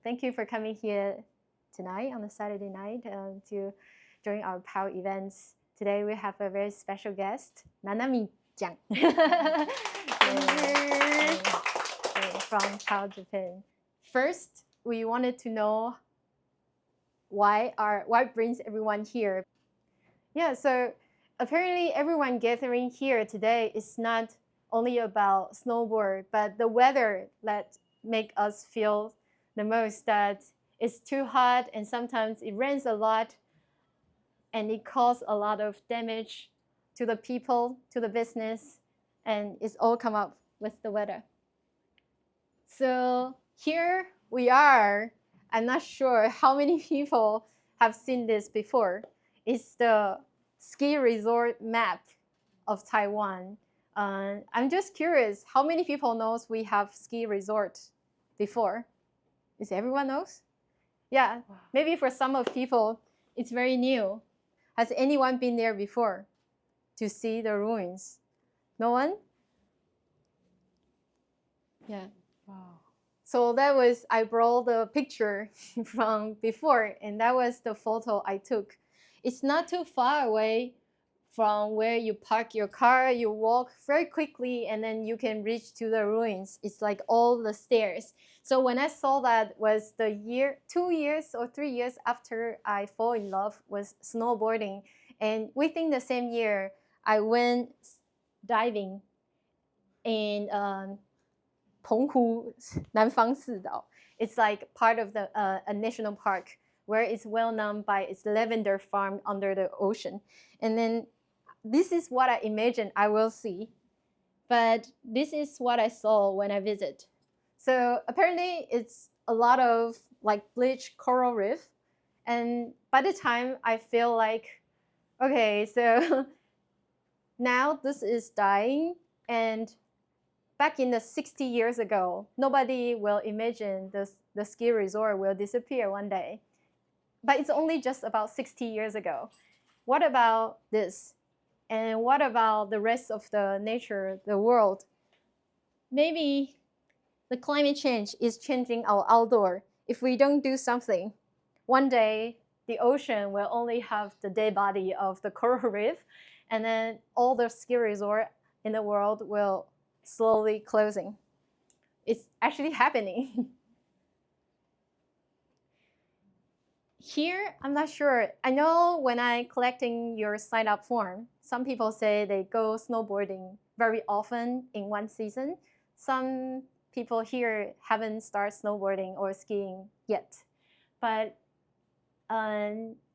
thank you for coming here tonight on a Saturday night to join our POW events. Today we have a very special guest, Nanami-chan. From POW Japan. First, we wanted to know why brings everyone here. Yeah, so apparently everyone gathering here today is not only about snowboard, but the weather that make us feel the most that it's too hot and sometimes it rains a lot and it causes a lot of damage to the people, to the business, and it's all come up with the weather. So here we are. I'm not sure how many people have seen this before. It's the ski resort map of Taiwan. I'm just curious, how many people knows we have ski resort before? Is everyone knows? Yeah, wow. Maybe for some of people, it's very new. Has anyone been there before to see the ruins? No one? Yeah. Wow. So that was, I brought the picture from before, and that was the photo I took. It's not too far away from where you park your car. You walk very quickly, and then you can reach to the ruins. It's like all the stairs. So when I saw that was the year, 2 years or 3 years after I fall in love with snowboarding. And within the same year, I went diving in Penghu, Nanfang Sidao. It's like part of the a national park where it's well known by its lavender farm under the ocean. And then this is what I imagine I will see, but this is what I saw when I visit. So apparently it's a lot of like bleached coral reef. And by the time I feel like, okay, so now this is dying, and back in the 60 years ago, nobody will imagine the ski resort will disappear one day. But it's only just about 60 years ago. What about this? And what about the rest of the nature, the world? Maybe the climate change is changing our outdoor. If we don't do something, one day the ocean will only have the dead body of the coral reef, and then all the ski resort in the world will slowly closing. It's actually happening. Here, I'm not sure. I know when I'm collecting your sign-up form, some people say they go snowboarding very often in one season. Some people here haven't started snowboarding or skiing yet. But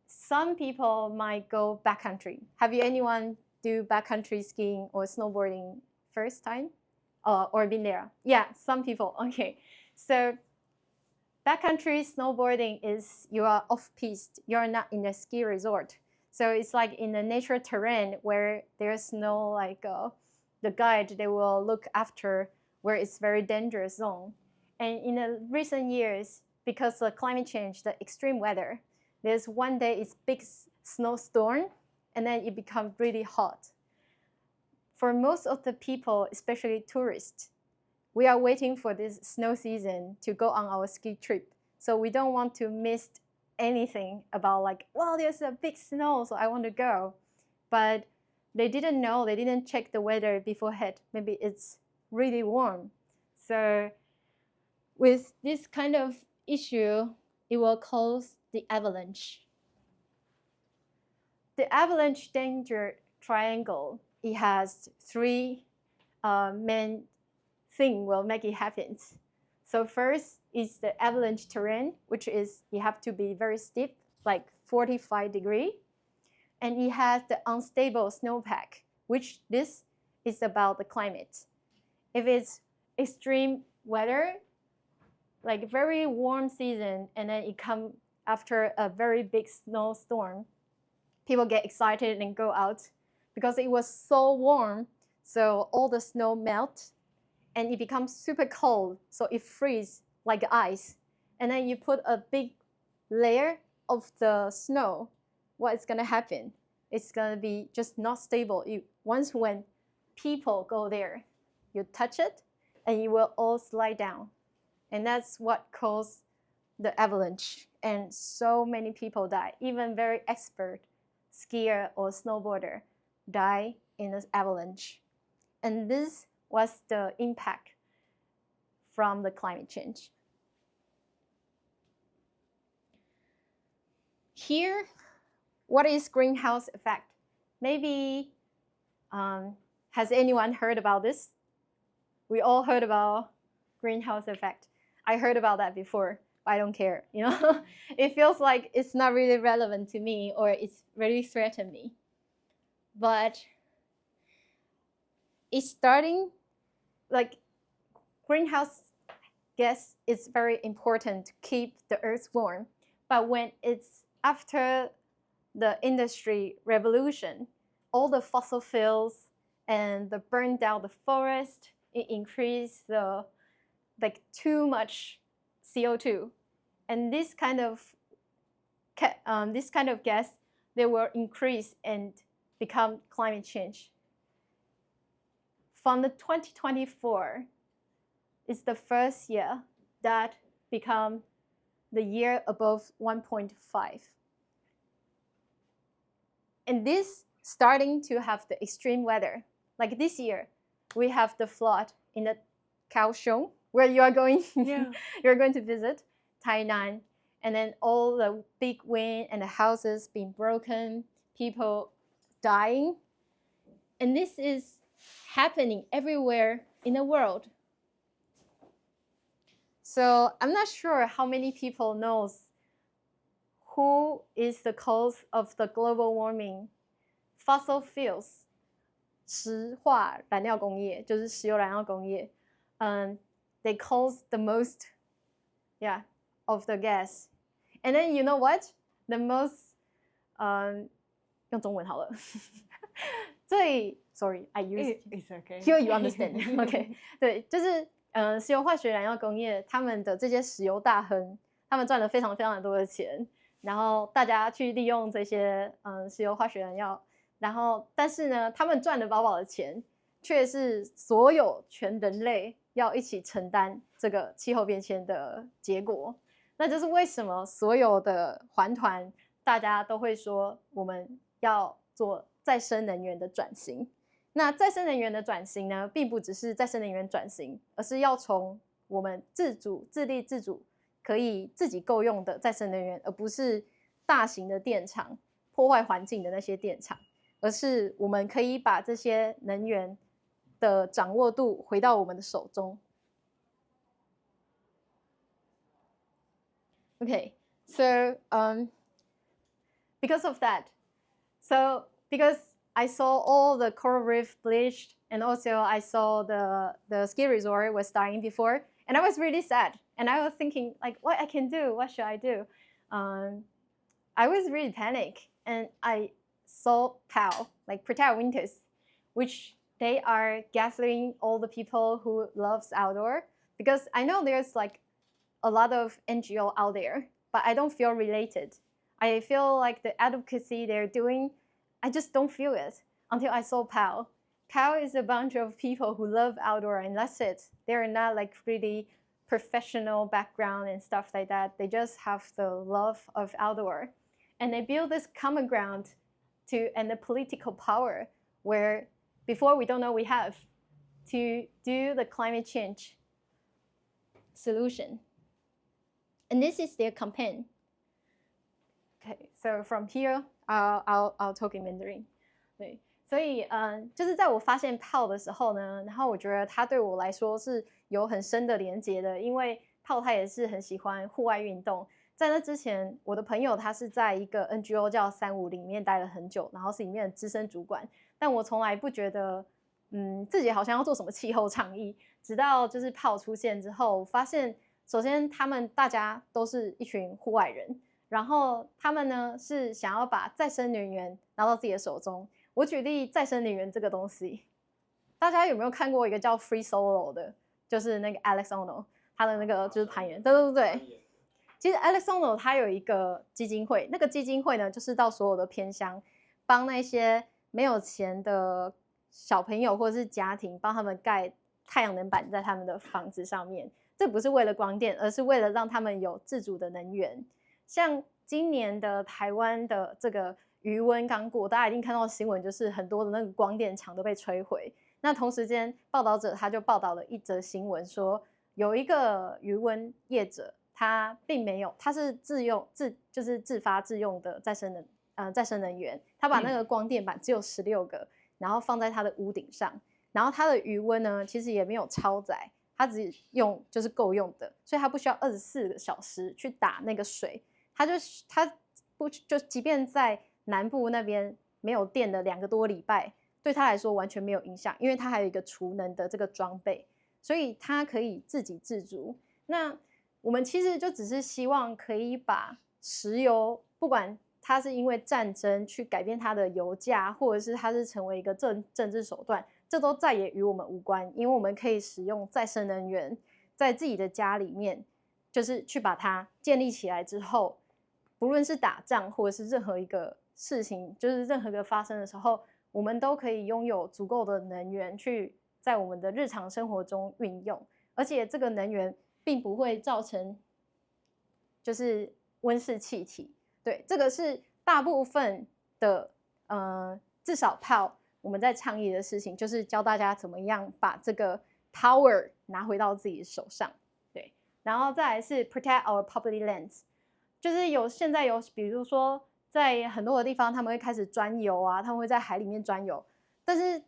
some people might go backcountry. Have you anyone do backcountry skiing or snowboarding first time? Or been there? Yeah, some people. Okay. So backcountry snowboarding is you are off-piste. You're not in a ski resort. So it's like in the nature terrain where there's no like the guide they will look after where it's very dangerous zone. And in the recent years, because of climate change, the extreme weather, there's one day it's big snowstorm, and then it becomes really hot. For most of the people, especially tourists, we are waiting for this snow season to go on our ski trip. So we don't want to miss anything about like, well, there's a big snow, so I want to go. But they didn't know, they didn't check the weather beforehand. Maybe it's really warm. So with this kind of issue, it will cause the avalanche. The avalanche danger triangle, it has 3 main things will make it happen. So first is the avalanche terrain, which is you have to be very steep, like 45 degrees. And it has the unstable snowpack, which this is about the climate. If it's extreme weather, like very warm season, and then it comes after a very big snowstorm, people get excited and go out because it was so warm. So all the snow melts and it becomes super cold. So it freezes like ice. And then you put a big layer of the snow. What is going to happen? It's going to be just not stable. Once when people go there, you touch it and you will all slide down. And that's what causes the avalanche, and so many people die. Even very expert skier or snowboarder die in this avalanche. And this was the impact from the climate change. Here, what is greenhouse effect? Maybe, has anyone heard about this? We all heard about greenhouse effect. I heard about that before, but I don't care, you know? It feels like it's not really relevant to me, or it's really threatened me. But it's starting, like, greenhouse gas is very important to keep the earth warm. But when it's after the industry revolution, all the fossil fuels and the burn down the forest, it increased the, like, too much CO2. And this kind of gas, they will increase and become climate change. From the 2024 is the first year that become the year above 1.5. And this starting to have the extreme weather. Like this year, we have the flood in the Kaohsiung, where you are going, you're going to visit, Tainan, and then all the big wind and the houses being broken, people dying. And this is happening everywhere in the world. So I'm not sure how many people knows who is the cause of the global warming. Fossil fuels, 石化燃料工业，就是石油燃料工业。They cause the most, of the gas. And then you know what? The most, 用中文好了。Sorry, I use. It's okay. Here you understand. Okay. 对，就是石油化学燃料工业，他们的这些石油大亨，他们赚了非常非常的多的钱，然后大家去利用这些石油化学燃料，然后但是呢，他们赚了饱饱的钱，却是所有全人类要一起承担这个气候变迁的结果。那就是为什么所有的环团大家都会说我们要做再生能源的转型。那再生能源的转型呢，并不只是再生能源转型，而是要从我们自立自主，可以自己够用的再生能源，而不是大型的电厂破坏环境的那些电厂，而是我们可以把这些能源的掌握度回到我们的手中。Okay, so because of that, because I saw all the coral reef bleached, and also I saw the ski resort was dying before, and I was really sad. And I was thinking, like, what I can do? What should I do? I was really panicked, and I saw POW, like Protect Our Winters, which they are gathering all the people who loves outdoor, because I know there's like a lot of NGO out there, but I don't feel related. I feel like the advocacy they're doing, I just don't feel it until I saw POW. POW is a bunch of people who love outdoor, and that's it. They're not like really professional background and stuff like that. They just have the love of outdoor. And they build this common ground and the political power where before we don't know we have to do the climate change solution. And this is their campaign. Okay, so from here, I'll talk in Mandarin. 对，所以就是在我发现POW的时候呢，然后我觉得它对我来说是有很深的连结的，因为POW他也是很喜欢户外运动。在那之前，我的朋友他是在一个 NGO 叫35里面待了很久，然后是里面的资深主管，但我从来不觉得自己好像要做什么气候倡议，直到就是POW出现之后，我发现首先他们大家都是一群户外人，然后他们呢是想要把再生能源拿到自己的手中。我举例再生能源这个东西，大家有没有看过一个叫 Free Solo 的，就是那个 Alex Ono 他的那个就是攀岩，对。其实 Alex Ono 他有一个基金会，那个基金会呢就是到所有的偏乡，帮那些没有钱的小朋友或者是家庭，帮他们盖太阳能板在他们的房子上面。这不是为了光电，而是为了让他们有自主的能源。像今年的台湾的这个余温刚过，大家一定看到新闻，就是很多的那个光电厂都被摧毁。那同时间，报道者他就报道了一则新闻，说有一个余温业者，他并没有，他是就是自发自用的再生能源，他把那个光电板只有16个，然后放在他的屋顶上，然后他的余温呢，其实也没有超载，他只用就是够用的，所以他不需要24个小时去打那个水，他即便在南部那边没有电的2个多礼拜，对他来说完全没有影响，因为他还有一个储能的这个装备，所以他可以自给自足。那我们其实就只是希望可以把石油，不管它是因为战争去改变它的油价，或者是它是成为一个政治手段，这都再也与我们无关，因为我们可以使用再生能源，在自己的家里面，就是去把它建立起来之后，不论是打仗或者是任何一个事情，就是任何一个发生的时候，我们都可以拥有足够的能源去在我们的日常生活中运用，而且这个能源并不会造成就是温室气体。对，这个是大部分的至少POW我们在倡议的事情，就是教大家怎么样把这个 power 拿回到自己的手上。对，然后再来是 Protect Our Public Lands， 就是现在有比如说在很多的地方他们会开始专油啊，他们会在海里面专油，但是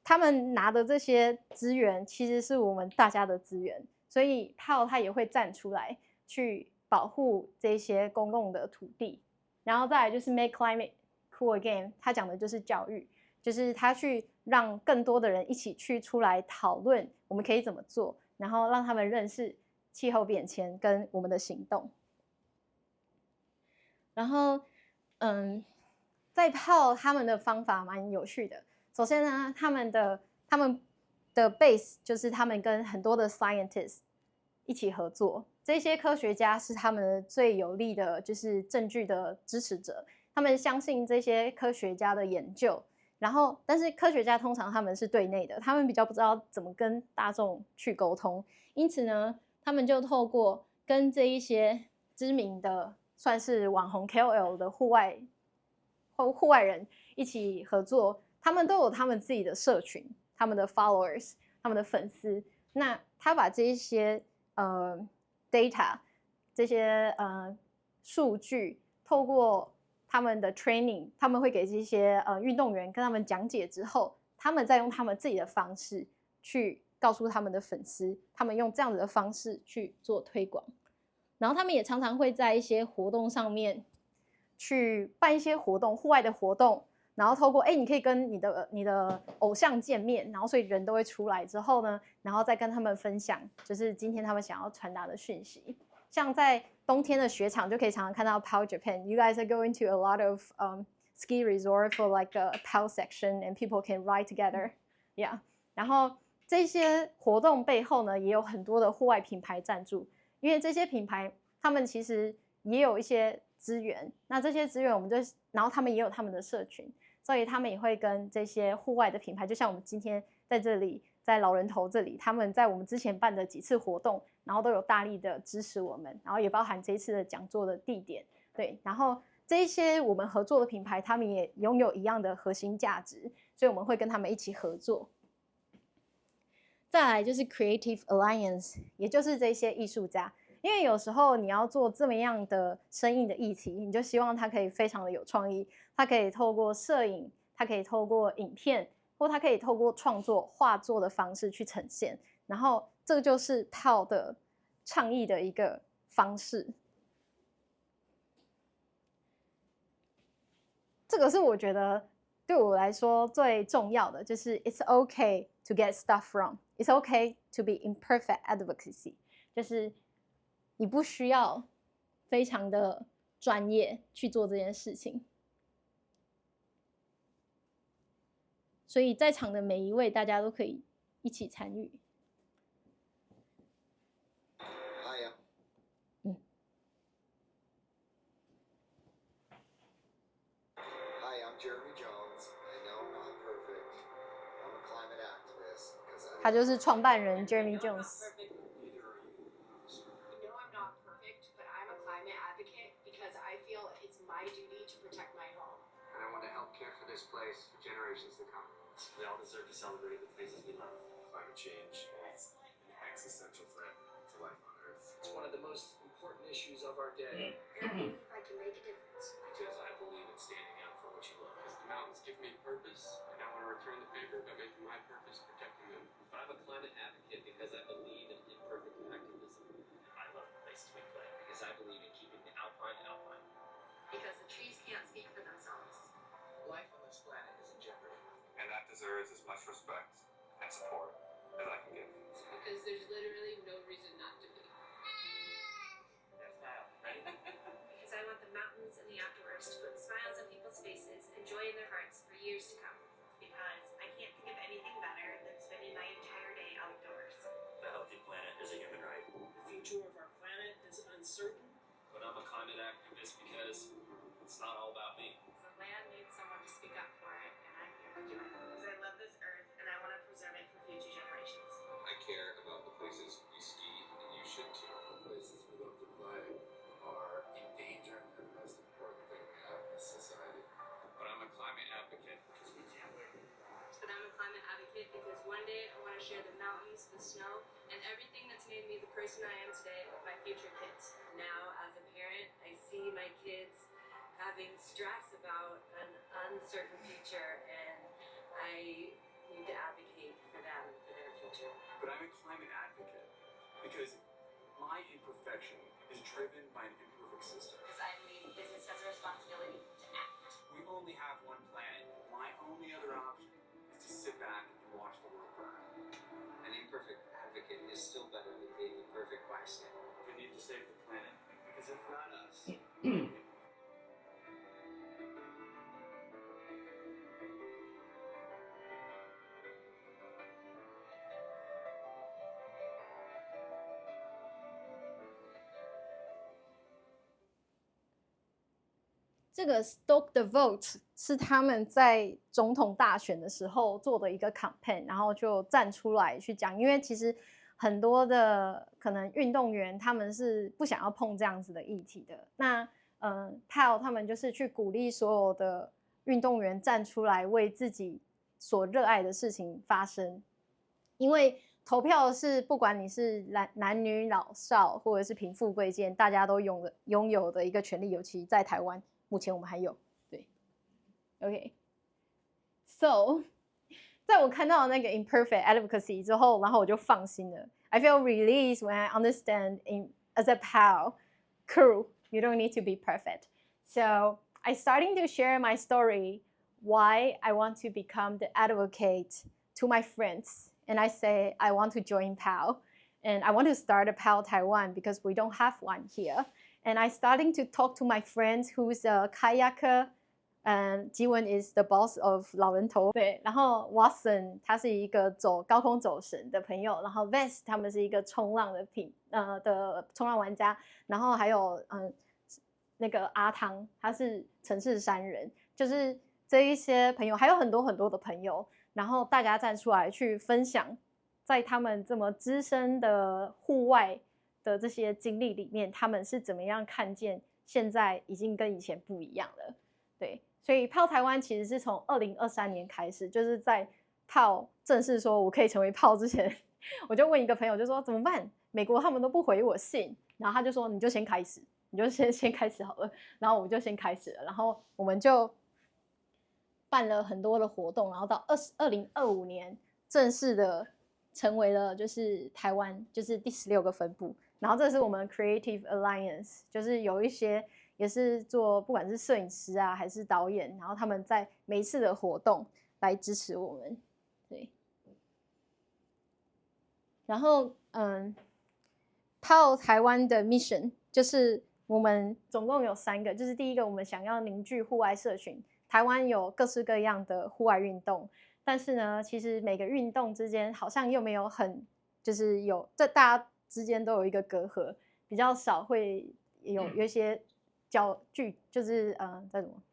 他们拿的这些资源其实是我们大家的资源，所以POW它也会站出来去保护这些公共的土地。然后再来就是 Make Climate Cool Again， 他讲的就是教育，就是他去让更多的人一起去出来讨论我们可以怎么做，然后让他们认识气候变迁跟我们的行动。然后在POW他们的方法蛮有趣的。首先呢，他们的 base 就是他们跟很多的 scientists 一起合作，这些科学家是他们最有力的就是证据的支持者，他们相信这些科学家的研究，然后但是科学家通常他们是对内的，他们比较不知道怎么跟大众去沟通，因此呢，他们就透过跟这一些知名的算是网红 KOL 的户外人一起合作，他们都有他们自己的社群，他们的 followers， 他们的粉丝，那他把这一些data 这些数据透过他们的 training， 他们会给这些运动员跟他们讲解之后，他们再用他们自己的方式去告诉他们的粉丝，他们用这样子的方式去做推广。然后他们也常常会在一些活动上面去办一些活动，户外的活动，然后透过你可以跟你的偶像见面，然后所以人都会出来之后呢，然后再跟他们分享，就是今天他们想要传达的讯息。像在冬天的雪场就可以常常看到 POW Japan. You guys are going to a lot of ski resort for like a POW section, and people can ride together. Yeah. 然后这些活动背后呢，也有很多的户外品牌赞助，因为这些品牌他们其实也有一些资源，那这些资源我们然后他们也有他们的社群，所以他们也会跟这些户外的品牌，就像我们今天在这里，在老人头这里，他们在我们之前办的几次活动，然后都有大力的支持我们，然后也包含这一次的讲座的地点，对，然后这一些我们合作的品牌，他们也拥有一样的核心价值，所以我们会跟他们一起合作。再来就是 Creative Alliance， 也就是这些艺术家。因为有时候你要做这么样的生硬的议题，你就希望它可以非常的有创意，它可以透过摄影，它可以透过影片，或它可以透过创作画作的方式去呈现，然后这个就是POW的倡议的一个方式。这个是我觉得对我来说最重要的，就是 It's okay to get stuff wrong. It's okay to be imperfect advocacy. 就是你不需要非常的专业去做这件事情，所以在场的每一位大家都可以一起参与。他就是创办人 Jeremy Jones。this place for generations to come. We all deserve to celebrate the places we love. Climate change is an existential threat to life on Earth. It's one of the most important issues of our day. I believe I can make a difference. Because I believe in standing up for what you love. Because the mountains give me purpose, and I want to return the favor by making my purpose protecting them. But I'm a climate advocate because I believe in imperfect activism. I love the places we play. Because I believe in keeping the alpine alpine. Because the trees can't speak for themselves. Life on this planet is in jeopardy. And that deserves as much respect and support as I can give. Because there's literally no reason not to be. Now smile. Ready? Because I want the mountains and the outdoors to put smiles on people's faces and joy in their hearts for years to come. Because I can't think of anything better than spending my entire day outdoors. A healthy planet is a human right. The future of our planet is uncertain. But I'm a climate activist because it's not all about me. The land needs someone to speak up for it, and I'm here to do it. Because I love this earth and I want to preserve it for future generations. I care about the places we ski, and you should too. The places we love to play are endangered and the most important thing we have in society. But I'm a climate advocate because we can't wait. But I'm a climate advocate because one day I want to share the mountains, the snow, and everything that's made me the person I am today with my future kids. Now, as a parent, I see my kids having stress about an uncertain future, and I need to advocate for them, for their future. But I'm a climate advocate because my imperfection is driven by an imperfect system. Because I believe business has a responsibility to act. We only have one planet. My only other option is to sit back and watch the world burn. An imperfect advocate is still better than being a perfect bystander. We need to save the planet. Because if not us,这个 Stoke the Vote 是他们在总统大选的时候做的一个 campaign， 然后就站出来去讲，因为其实很多的可能运动员他们是不想要碰这样子的议题的。那POW 他们就是去鼓励所有的运动员站出来为自己所热爱的事情发声，因为投票是不管你是男女老少或者是贫富贵贱，大家都拥有的一个权利，尤其在台湾。目前我们还有，对 ，OK。So， 在我看到那个 imperfect advocacy 之后，然后我就放心了。I feel released when I understand as a POW crew, you don't need to be perfect. So I starting to share my story, why I want to become the advocate to my friends, and I say I want to join POW, and I want to start a POW Taiwan because we don't have one here.And I starting to talk to my friends who's a kayaker, and 吉文 is the boss of 老人头，对，然后 Watson 他是一个走高空走绳的朋友，然后 Vest 他们是一个冲浪的冲浪玩家，然后还有那个阿汤他是城市山人，就是这一些朋友，还有很多很多的朋友，然后大家站出来去分享，在他们这么资深的户外的这些经历里面，他们是怎么样看见现在已经跟以前不一样了？对，所以POW台湾其实是从2023年开始，就是在POW正式说我可以成为POW之前，我就问一个朋友，就说怎么办？美国他们都不回我信，然后他就说你就先开始，你就先开始好了，然后我们就先开始了，然后我们就办了很多的活动，然后到2025年正式的成为了就是台湾就是第16个分部。然后这是我们 Creative Alliance， 就是有一些也是做不管是摄影师啊还是导演，然后他们在每一次的活动来支持我们，对。然后POW台湾的 mission 就是我们总共有3个，就是第一个我们想要凝聚户外社群，台湾有各式各样的户外运动，但是呢，其实每个运动之间好像又没有很就是有这大家之间都有一个隔阂，比较少会有一些就是叫什么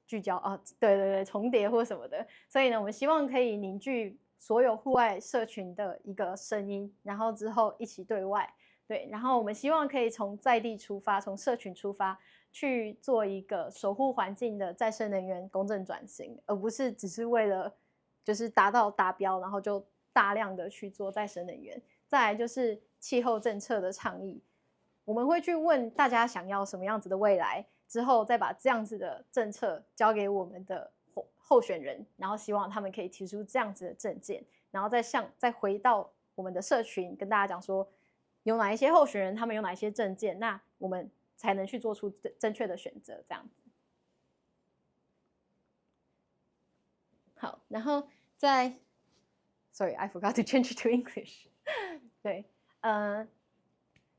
聚焦啊，对，重叠或什么的。所以呢，我们希望可以凝聚所有户外社群的一个声音，然后之后一起对外，对，然后我们希望可以从在地出发，从社群出发，去做一个守护环境的再生能源公正转型，而不是只是为了就是达标，然后就大量的去做再生能源。再来就是气候政策的倡议，我们会去问大家想要什么样子的未来，之后再把这样子的政策交给我们的候选人，然后希望他们可以提出这样子的政见，然后再回到我们的社群，跟大家讲说有哪一些候选人，他们有哪一些政见，那我们才能去做出正确的选择，这样子。好，然后Sorry, I forgot to change it to English. 对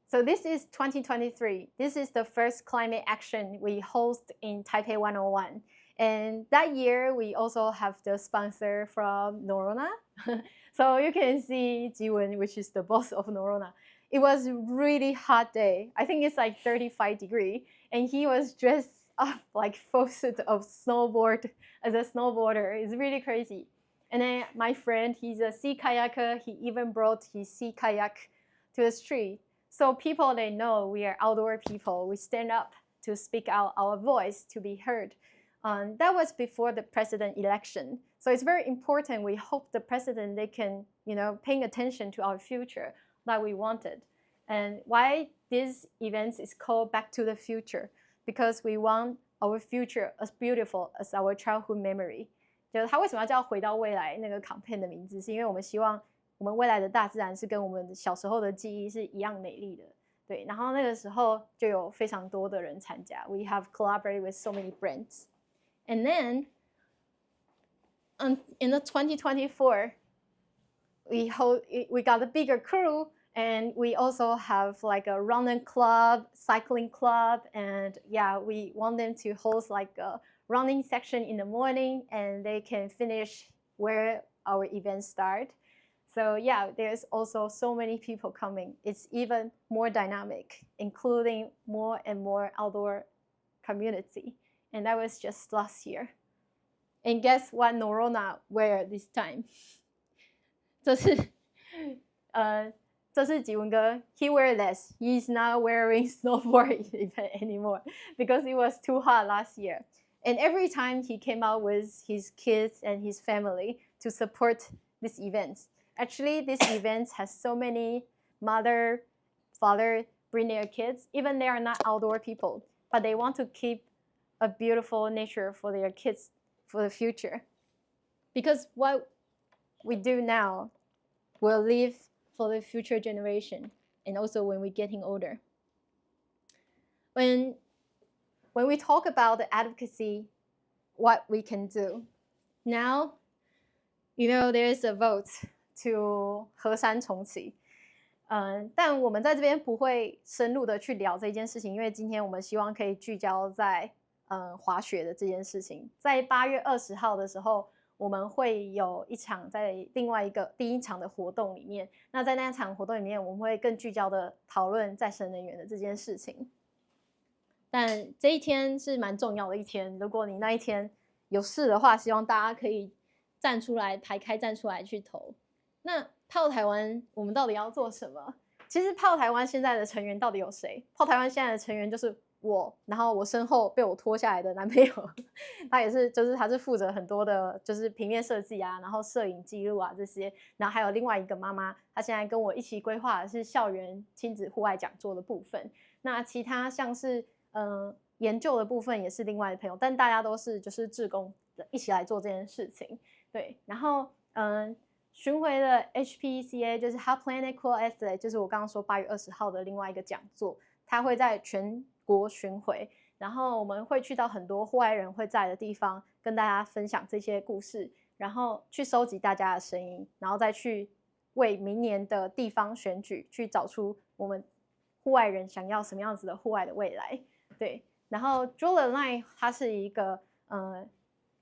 ，So this is 2023. This is the first climate action we host in Taipei 101. And that year, we also have the sponsor from Norrona. So you can see Jiwon, which is the boss of Norrona. It was a really hot day. I think it's like 35 degrees. And he was dressed up like full suit of snowboard as a snowboarder. It's really crazy. And then my friend, he's a sea kayaker. He even brought his sea kayak to the street. So people, they know we are outdoor people. We stand up to speak out our voice to be heard. That was before the president election. So it's very important. We hope the president, they can, paying attention to our future that we wanted. And why this event is called Back to the Future? Because we want our future as beautiful as our childhood memory. 就是他为什么要叫回到未来那个 campaign 的名字，是因为我们希望我们未来的大自然是跟我们小时候的记忆是一样美丽的。对，然后那个时候就有非常多的人参加。We have collaborated with so many brands. And then in the 2024, we got a bigger crew, and we also have like a running club, cycling club, and yeah, we want them to host like a running section in the morning, and they can finish where our events start. So yeah, there's also so many people coming. It's even more dynamic, including more and more outdoor community. And that was just last year. And guess what Norrona wear this time? 这是吉文哥 he wear less. He's not wearing snowboard event anymore because it was too hot last year. And every time he came out with his kids and his family to support this event. Actually, this event has so many mother, father bring their kids, even they are not outdoor people, but they want to keep a beautiful nature for their kids for the future. Because what we do now will live for the future generation, and also when we're getting older. When we talk about the advocacy, what we can do, now, there's a vote to 河山重启。但我们在这边不会深入的去聊这件事情，因为今天我们希望可以聚焦在滑雪的这件事情。在8月20号的时候，我们会有一场在另外一个第一场的活动里面。那在那场活动里面，我们会更聚焦的讨论再生能源的这件事情。但这一天是蛮重要的一天，如果你那一天有事的话，希望大家可以站出来排开站出来去投。那POW台湾我们到底要做什么？其实POW台湾现在的成员到底有谁？POW台湾现在的成员就是我，然后我身后被我拖下来的男朋友，他也是，他是负责很多的，就是平面设计啊，然后摄影记录啊这些，然后还有另外一个妈妈，她现在跟我一起规划的是校园亲子户外讲座的部分。那其他像是研究的部分也是另外的朋友，但大家都是就是志工一起来做这件事情。对，然后巡回的 HPCA 就是 Hot Planet Cool Athlete， 就是我刚刚说8月20号的另外一个讲座，它会在全国巡回，然后我们会去到很多户外人会在的地方，跟大家分享这些故事，然后去收集大家的声音，然后再去为明年的地方选举去找出我们户外人想要什么样子的户外的未来。对，然后 Draw the Line 它是一个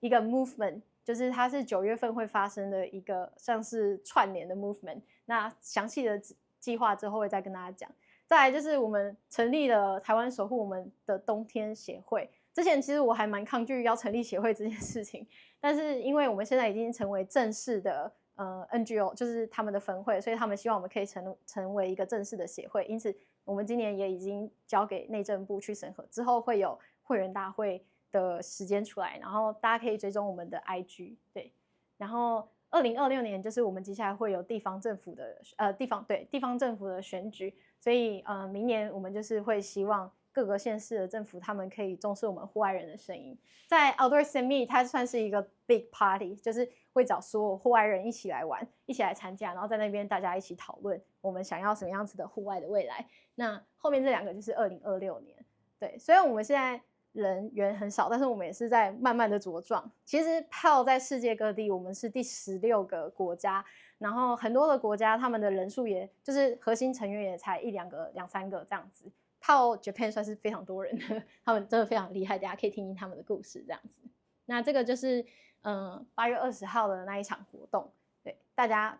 movement。就是它是9月份会发生的一个像是串联的 movement， 那详细的计划之后会再跟大家讲。再来就是我们成立了台湾守护我们的冬天协会，之前其实我还蛮抗拒要成立协会这件事情，但是因为我们现在已经成为正式的 NGO， 就是他们的分会，所以他们希望我们可以成为一个正式的协会。因此，我们今年也已经交给内政部去审核，之后会有会员大会的时间出来，然后大家可以追踪我们的 IG， 对。然后2026年就是我们接下来会有地方政府的地方政府的选举，所以明年我们就是会希望各个县市的政府他们可以重视我们户外人的声音。在 Outdoor Summit 它算是一个 big party， 就是会找所有户外人一起来玩，一起来参加，然后在那边大家一起讨论我们想要什么样子的户外的未来。那后面这2个就是2026年，对，虽然我们现在人员很少，但是我们也是在慢慢的茁壮。其实 POW 在世界各地，我们是第16个国家，然后很多的国家他们的人数也就是核心成员也才1、2个、2、3个这样子。POW Japan 算是非常多人的，他们真的非常厉害，大家可以听听他们的故事这样子。那这个就是8月20号的那一场活动，对，大家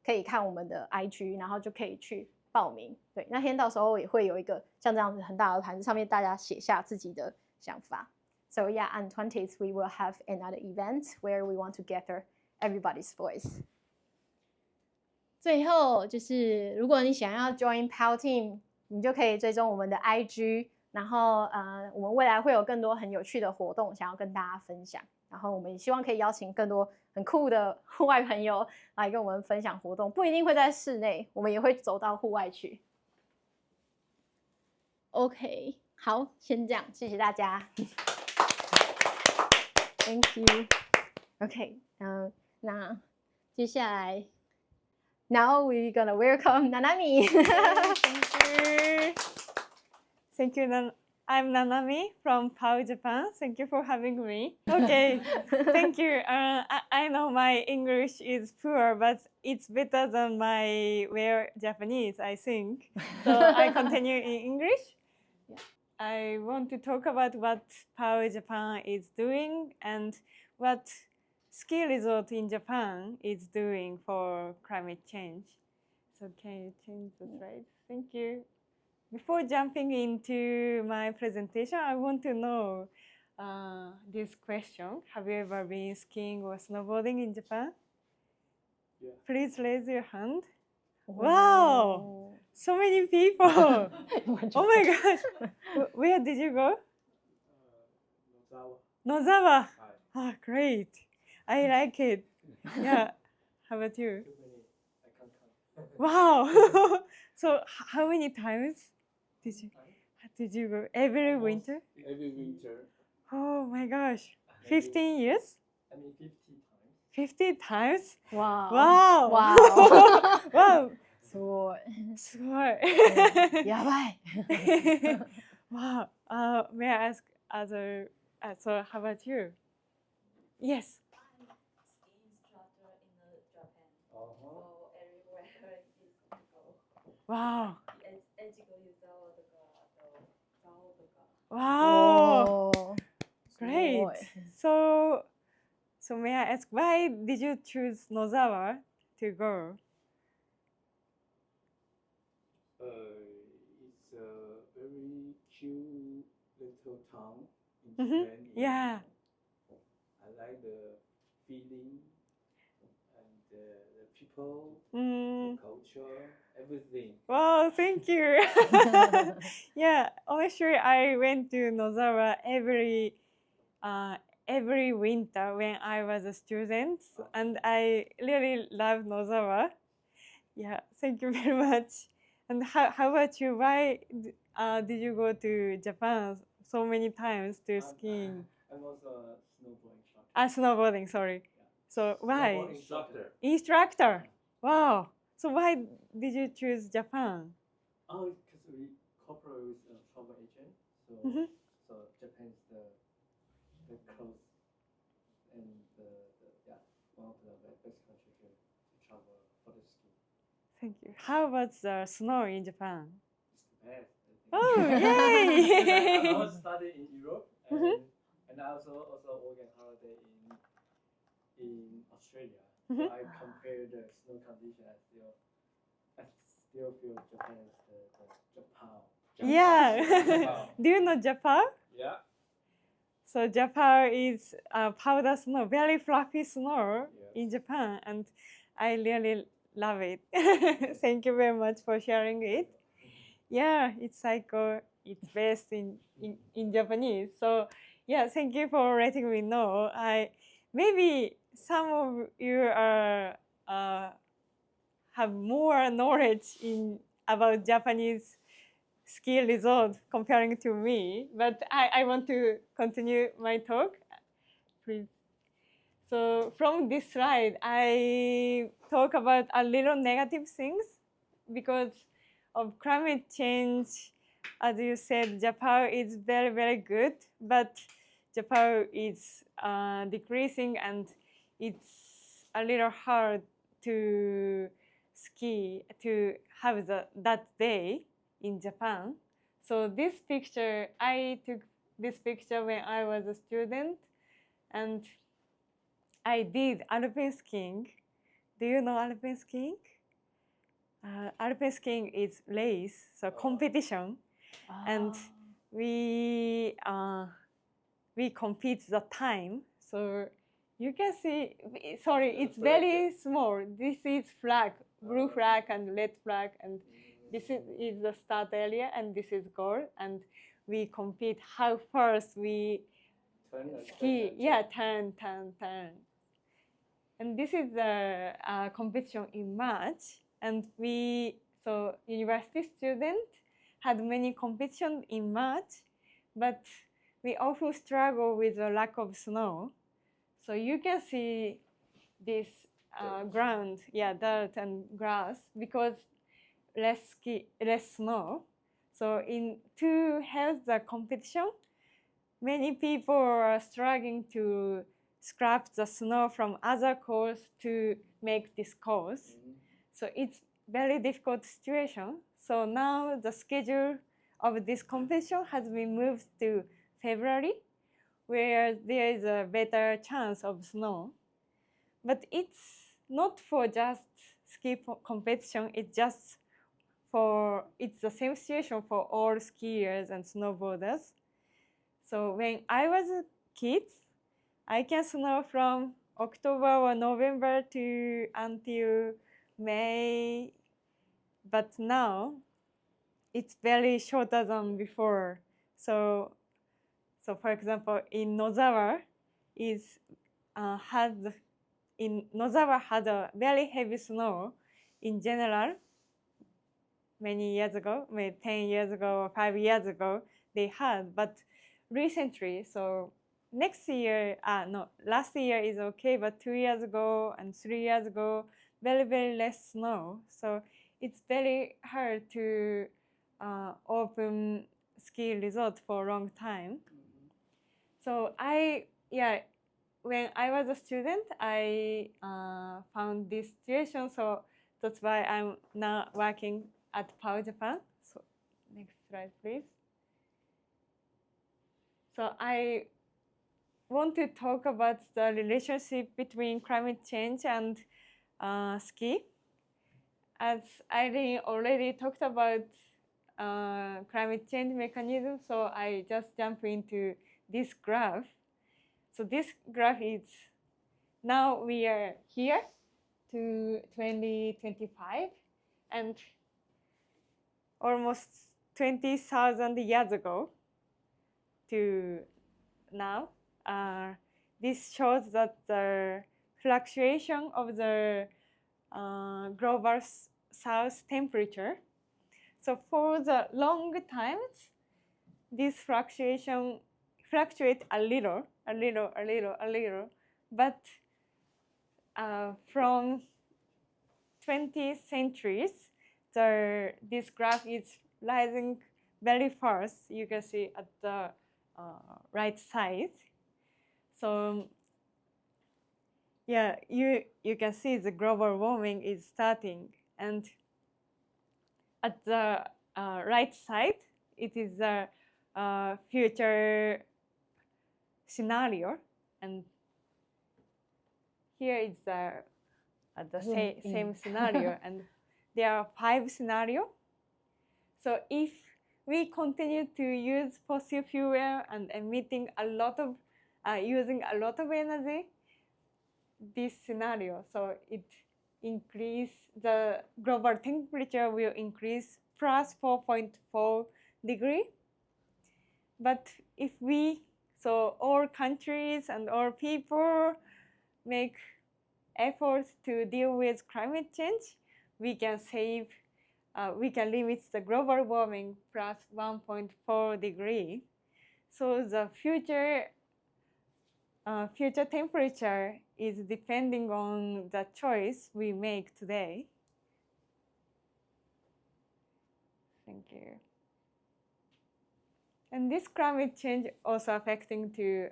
可以看我们的 IG， 然后就可以去报名。对，那天到时候也会有一个像这样子很大的盘子，上面大家写下自己的想法。So yeah, on 20th we will have another event where we want to gather everybody's voice. 最后就是如果你想要 join POW Team， 你就可以追踪我们的 IG， 然后我们未来会有更多很有趣的活动想要跟大家分享，然后我们也希望可以邀请更多很酷的户外朋友来跟我们分享活动，不一定会在室内，我们也会走到户外去。OK， 好，先这样，谢谢大家。Thank you. OK， 那接下来 ，Now we're gonna welcome Nanami. Thank you, I'm Nanami from POW Japan. Thank you for having me. Okay, thank you. I know my English is poor, but it's better than my Japanese, I think. So I continue in English. I want to talk about what POW Japan is doing and what ski resort in Japan is doing for climate change. So can you change the slide? Thank you. Before jumping into my presentation, I want to know this question. Have you ever been skiing or snowboarding in Japan? Yeah. Please raise your hand. Wow! So many people! Oh my gosh! Where did you go? Nozawa. Ah, great. I like it. Yeah. How about you? I can't count. Wow! So how many times did you go? Every winter? Every winter. Oh my gosh. 15 years? I mean 50 times. 50 times? Wow. Wow! Wow. Wow! すごい。すごい。やばい。Wow. May I ask other? So how about you? Yes. I'm ski instructor in Japan. Uh-huh. So everywhere is go. Wow. エジゴユザワとかあとザオとか。Wow. おー Great. すごい So may I ask, why did you choose Nozawa to go? It's a very cute little town in Mhm. Japan. Yeah. I like the feeling and the people, Mm. the culture, everything. Wow, thank you. Yeah, honestly, I went to Nozawa every winter when I was a student, and I really love Nozawa. Yeah, thank you very much. And how about you? Why did you go to Japan so many times to skiing? I'm also a snowboard instructor. Snowboarding, sorry. So why? Snowboard instructor. Instructor. Wow. So why did you choose Japan? Oh, because we cooperate with a travel agent. So, Mhm. so Japan is the close and one of the best country to travel for the ski. Thank you. How about the snow in Japan? It's the best. I think. Oh, Because yay! I was studying in Europe and I also work at holiday in Australia. So I compare the snow condition. I still feel Japan is the POW. Yeah. Do you know Japan? Yeah. So Japan is powder snow, very fluffy snow in Japan, and I really love it. Thank you very much for sharing it. Yeah, it's cycle. It's based in Japanese. So yeah, thank you for letting me know. Maybe some of you are have more knowledge about Japanese ski resort comparing to me, but I want to continue my talk. Please. So from this slide, I talk about a little negative things because of climate change. As you said, Japan is very, very good, but Japan is decreasing and it's a little hard to ski, to have that day in Japan. So this picture, I took this picture when I was a student and I did alpine skiing. Do you know alpine skiing? Alpine skiing is race, so competition. And we compete the time. So you can see, sorry, it's very small. This is flag, blue flag and red flag, and this is the start area, and this is goal. And we compete how fast we ski. Yeah, turn. And this is the competition in March. And so university students had many competitions in March, but we often struggle with the lack of snow. So you can see this ground, dirt and grass, because less snow. So to help the competition, many people are struggling to scrap the snow from other course to make this course. So it's very difficult situation. So now the schedule of this competition has been moved to February, where there is a better chance of snow. But it's not for just ski competition, it's the same situation for all skiers and snowboarders. So when I was a kid, I can snow from October or November to until May, but now it's very shorter than before. So for example, in Nozawa had a very heavy snow in general many years ago, maybe 10 years ago or 5 years ago they had, but recently, so last year is okay, but 2 years ago and 3 years ago, very, very less snow. So it's very hard to open ski resort for a long time. So when I was a student, I found this situation. So that's why I'm now working at POW Japan. So next slide, please. So I want to talk about the relationship between climate change and ski. As Irene already talked about climate change mechanism, so I just jump into this graph. So this graph is, now we are here to 2025, and almost 20,000 years ago to now. This shows that the fluctuation of the global south temperature. So for the long times, this fluctuation fluctuate a little, but from 20th centuries, this graph is rising very fast. You can see at the right side. So yeah, you can see the global warming is starting, and at the right side, it is the future scenario, and here is the same scenario, and there are 5 scenarios. So if we continue to use fossil fuel and emitting a lot of using a lot of energy, this scenario, so it the global temperature will increase plus 4.4 degree. But if so all countries and all people make efforts to deal with climate change, we can limit the global warming plus 1.4 degree. So the future temperature is depending on the choice we make today. Thank you. And this climate change also affecting to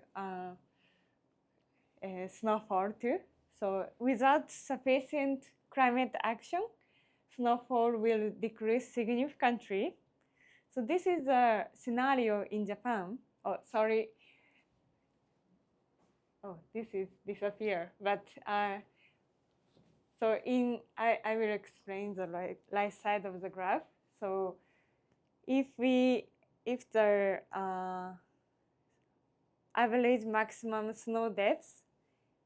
snowfall too. So without sufficient climate action, snowfall will decrease significantly. So this is a scenario in Japan. Oh, sorry. Oh, this is disappear. But so I will explain the right side of the graph. So if the average maximum snow depth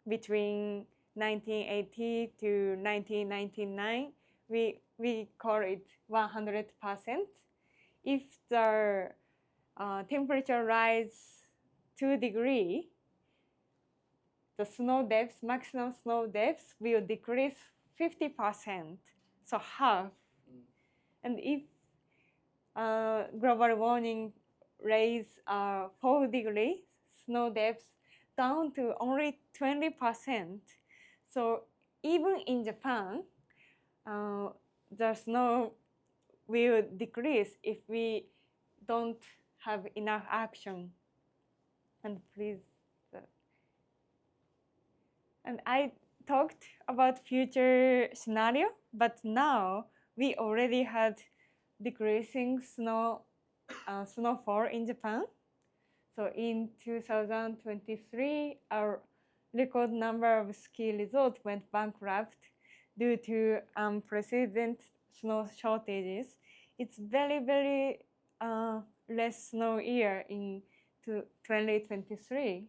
between 1980 to 1999, we call it 100%. If the temperature rise 2 degrees, the snow depth, maximum snow depth will decrease 50%, so half. And if global warming raise 4 degrees, snow depth down to only 20%. So even in Japan, the snow will decrease if we don't have enough action. And please. And I talked about future scenario, but now we already had decreasing snowfall in Japan. So in 2023, our record number of ski resorts went bankrupt due to unprecedented snow shortages. It's very, very less snow year in 2023.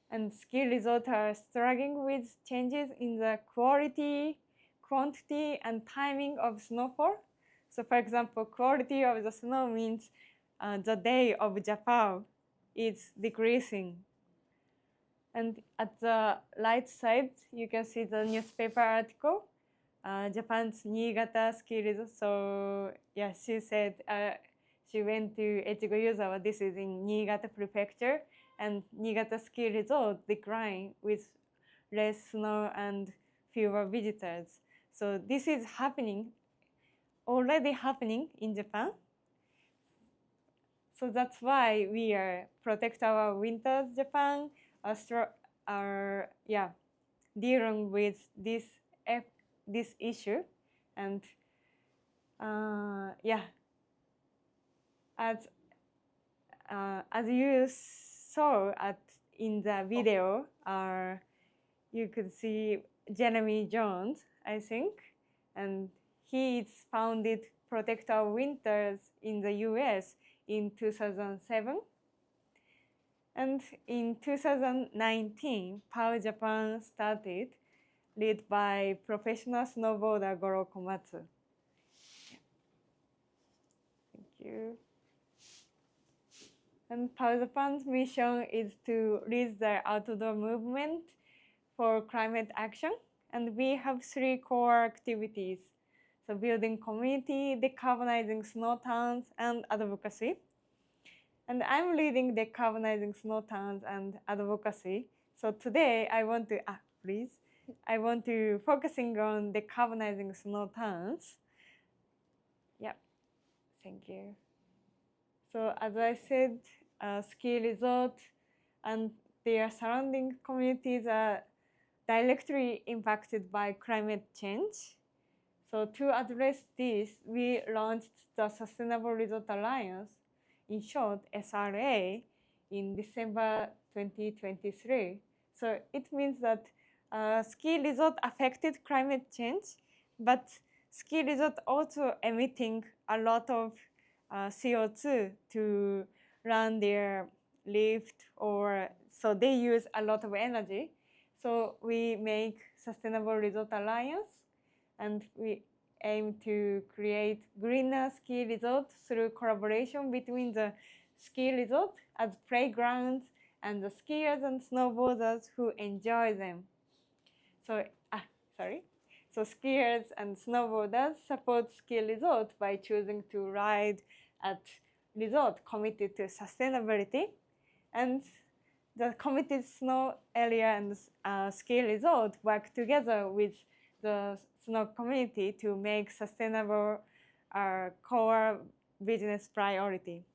And ski resorts are struggling with changes in the quality, quantity, and timing of snowfall. So for example, quality of the snow means the day of Japan is decreasing. And at the right side, you can see the newspaper article, Japan's Niigata ski resort. So yeah, she said she went to Echigo-Yuzawa. This is in Niigata Prefecture. And Niigata ski resort decline with less snow and fewer visitors. So this is already happening in Japan. So that's why we are Protect Our Winters Japan are dealing with this issue. And as you saw in the video, you could see Jeremy Jones, I think, and he's founded Protect Our Winters in the US in 2007. And in 2019, POW Japan started, led by professional snowboarder Goro Komatsu. Thank you. And POW Japan's mission is to lead the outdoor movement for climate action. And we have 3 core activities. So building community, decarbonizing snow towns, and advocacy. And I'm leading decarbonizing snow towns and advocacy. So today I want to focusing on decarbonizing snow towns. Yeah, thank you. So as I said, ski resorts and their surrounding communities are directly impacted by climate change. So to address this, we launched the Sustainable Resort Alliance, in short, SRA, in December 2023. So it means that ski resort affected climate change, but ski resort also emitting a lot of CO2 to run their lift, so they use a lot of energy. So we make Sustainable Resort Alliance, and we aim to create greener ski resorts through collaboration between the ski resort as playgrounds and the skiers and snowboarders who enjoy them. So skiers and snowboarders support ski resorts by choosing to ride at resorts committed to sustainability, and the committed snow area and ski resort work together with the snow community to make sustainable our core business priority.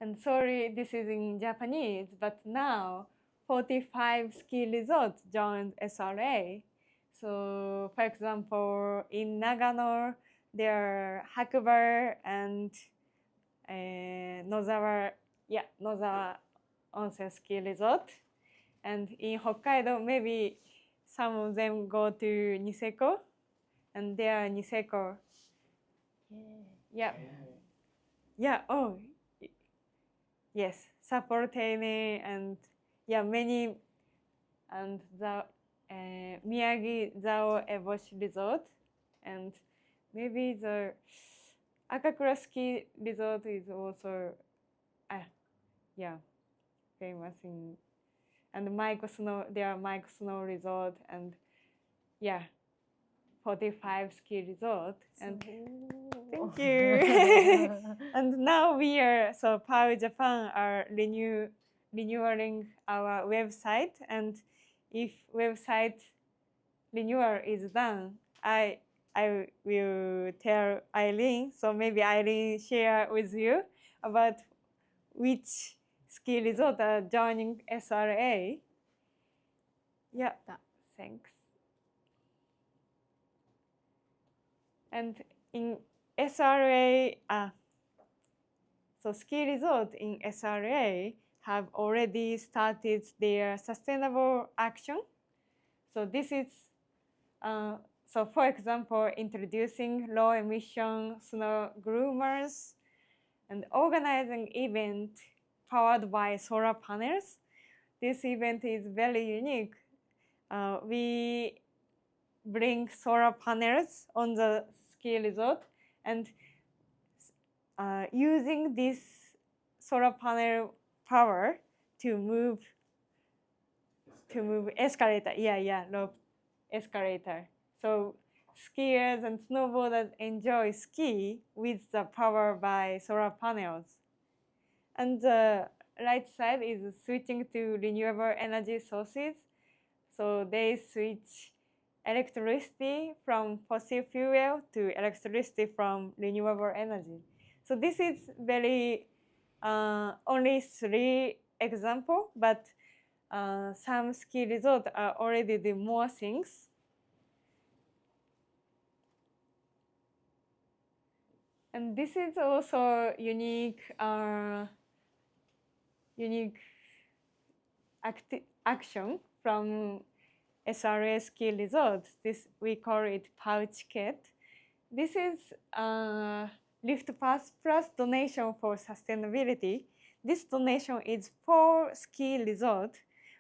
And sorry, this is in Japanese, but now 45 ski resorts joined SRA. So, for example, in Nagano, there are Hakuba and Nozawa Onsen Ski Resort. And in Hokkaido, maybe some of them go to Niseko, and there are Niseko. Yeah. Oh, yes. Sapporo-Teine and many, and the Miyagi Zao Eboshi Resort, and maybe the Akakura Ski Resort is also famous in, and Maiko Snow, there are Maiko Snow Resort, and 45 ski resort. And thank you. And now we are, so POW Japan are renewing our website, and if website renewal is done, I will tell Eileen, so maybe Eileen share with you about which ski resort are joining SRA. Yeah, thanks. And in SRA, so ski resort in SRA have already started their sustainable action. So this is, so for example, introducing low emission snow groomers and organizing event powered by solar panels. This event is very unique. We bring solar panels on the ski resort, and using this solar panel power to move escalator. Rope escalator. So skiers and snowboarders enjoy ski with the power by solar panels. And the right side is switching to renewable energy sources. So they switch electricity from fossil fuel to electricity from renewable energy. So this is very only 3 examples, but some ski resorts are already doing more things. And this is also unique action from SRA ski resorts. This, we call it POW ticket. This is Lift Pass plus donation for sustainability. This donation is for ski resort.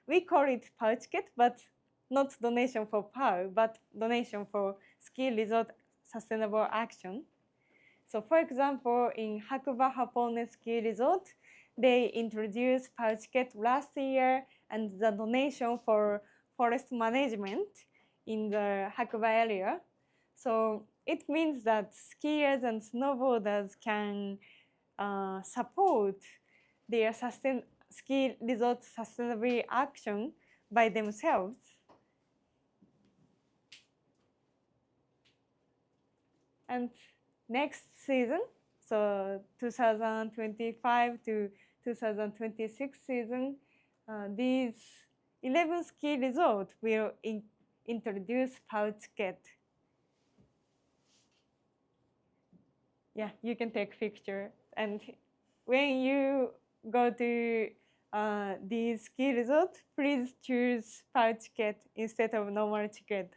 We call it POW ticket, but not donation for POW, but donation for ski resort sustainable action. So for example, in Hakuba Hapone Ski Resort, they introduced POW ticket last year, and the donation for forest management in the Hakuba area. So it means that skiers and snowboarders can support their ski resort sustainability action by themselves. And next season, so 2025 to 2026 season, these 11 ski resorts will introduce POW ticket. Yeah, you can take picture. And when you go to these ski resorts, please choose POW ticket instead of normal ticket.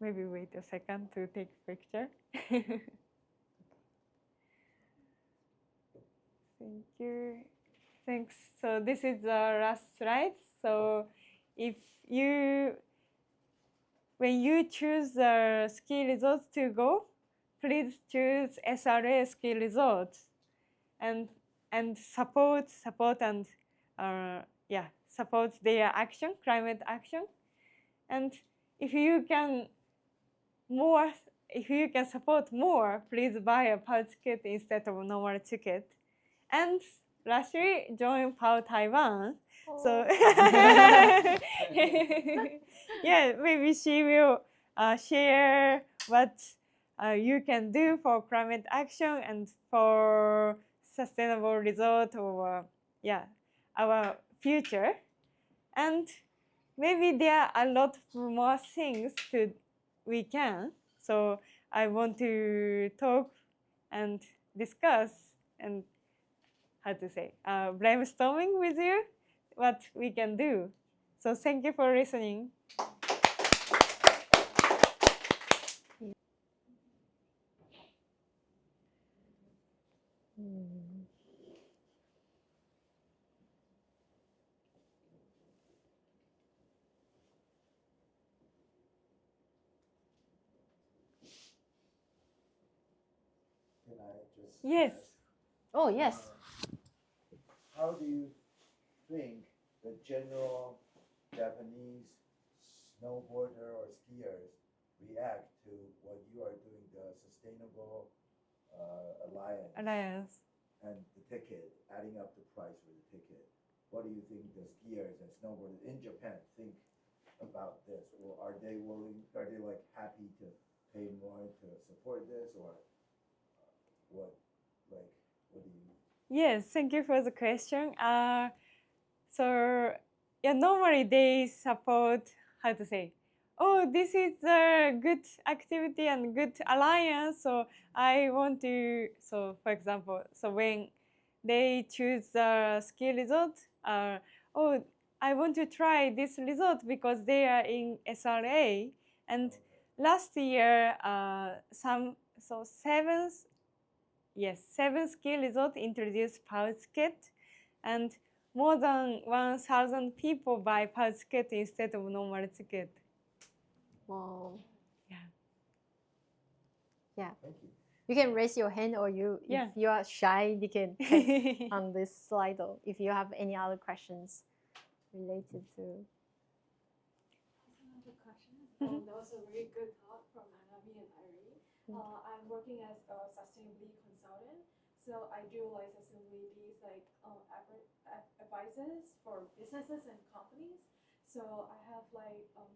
Maybe wait a second to take picture. Thank you. Thanks. So this is the last slide. So if you, when you choose the ski resorts to go, please choose SRA ski resorts and support and support their action, climate action. And if you can support more, please buy a POW ticket instead of normal ticket. And lastly, join POW Taiwan. Oh. So yeah, maybe she will share what you can do for climate action and for sustainable resort or our future. And maybe there are a lot more things we can. So I want to talk and discuss and brainstorming with you what we can do. So thank you for listening. Can I just Yes. ask, Oh, yes. how do you think the general Japanese snowboarder or skiers react to what you are doing, the sustainable alliance and the ticket, adding up the price for the ticket? What do you think the skiers and snowboarders in Japan think about this? Or are they like happy to pay more to support this, or what do you? Yes, thank you for the question. So yeah, normally they support, oh, this is a good activity and good alliance, so I want to, so for example, so when they choose the ski resort, oh, I want to try this resort because they are in SRA. And last year, seven ski resorts introduced POW ticket, and more than 1,000 people buy POW ticket instead of normal ticket. Wow. Yeah. Yeah. Thank you. You can raise your hand, or if you are shy, you can click on this slide if you have any other questions related to. Another question. That was a really good talk from Nanami and Irene. I'm working as a sustainability consultant, so I do like sustainability advices for businesses and companies. So I have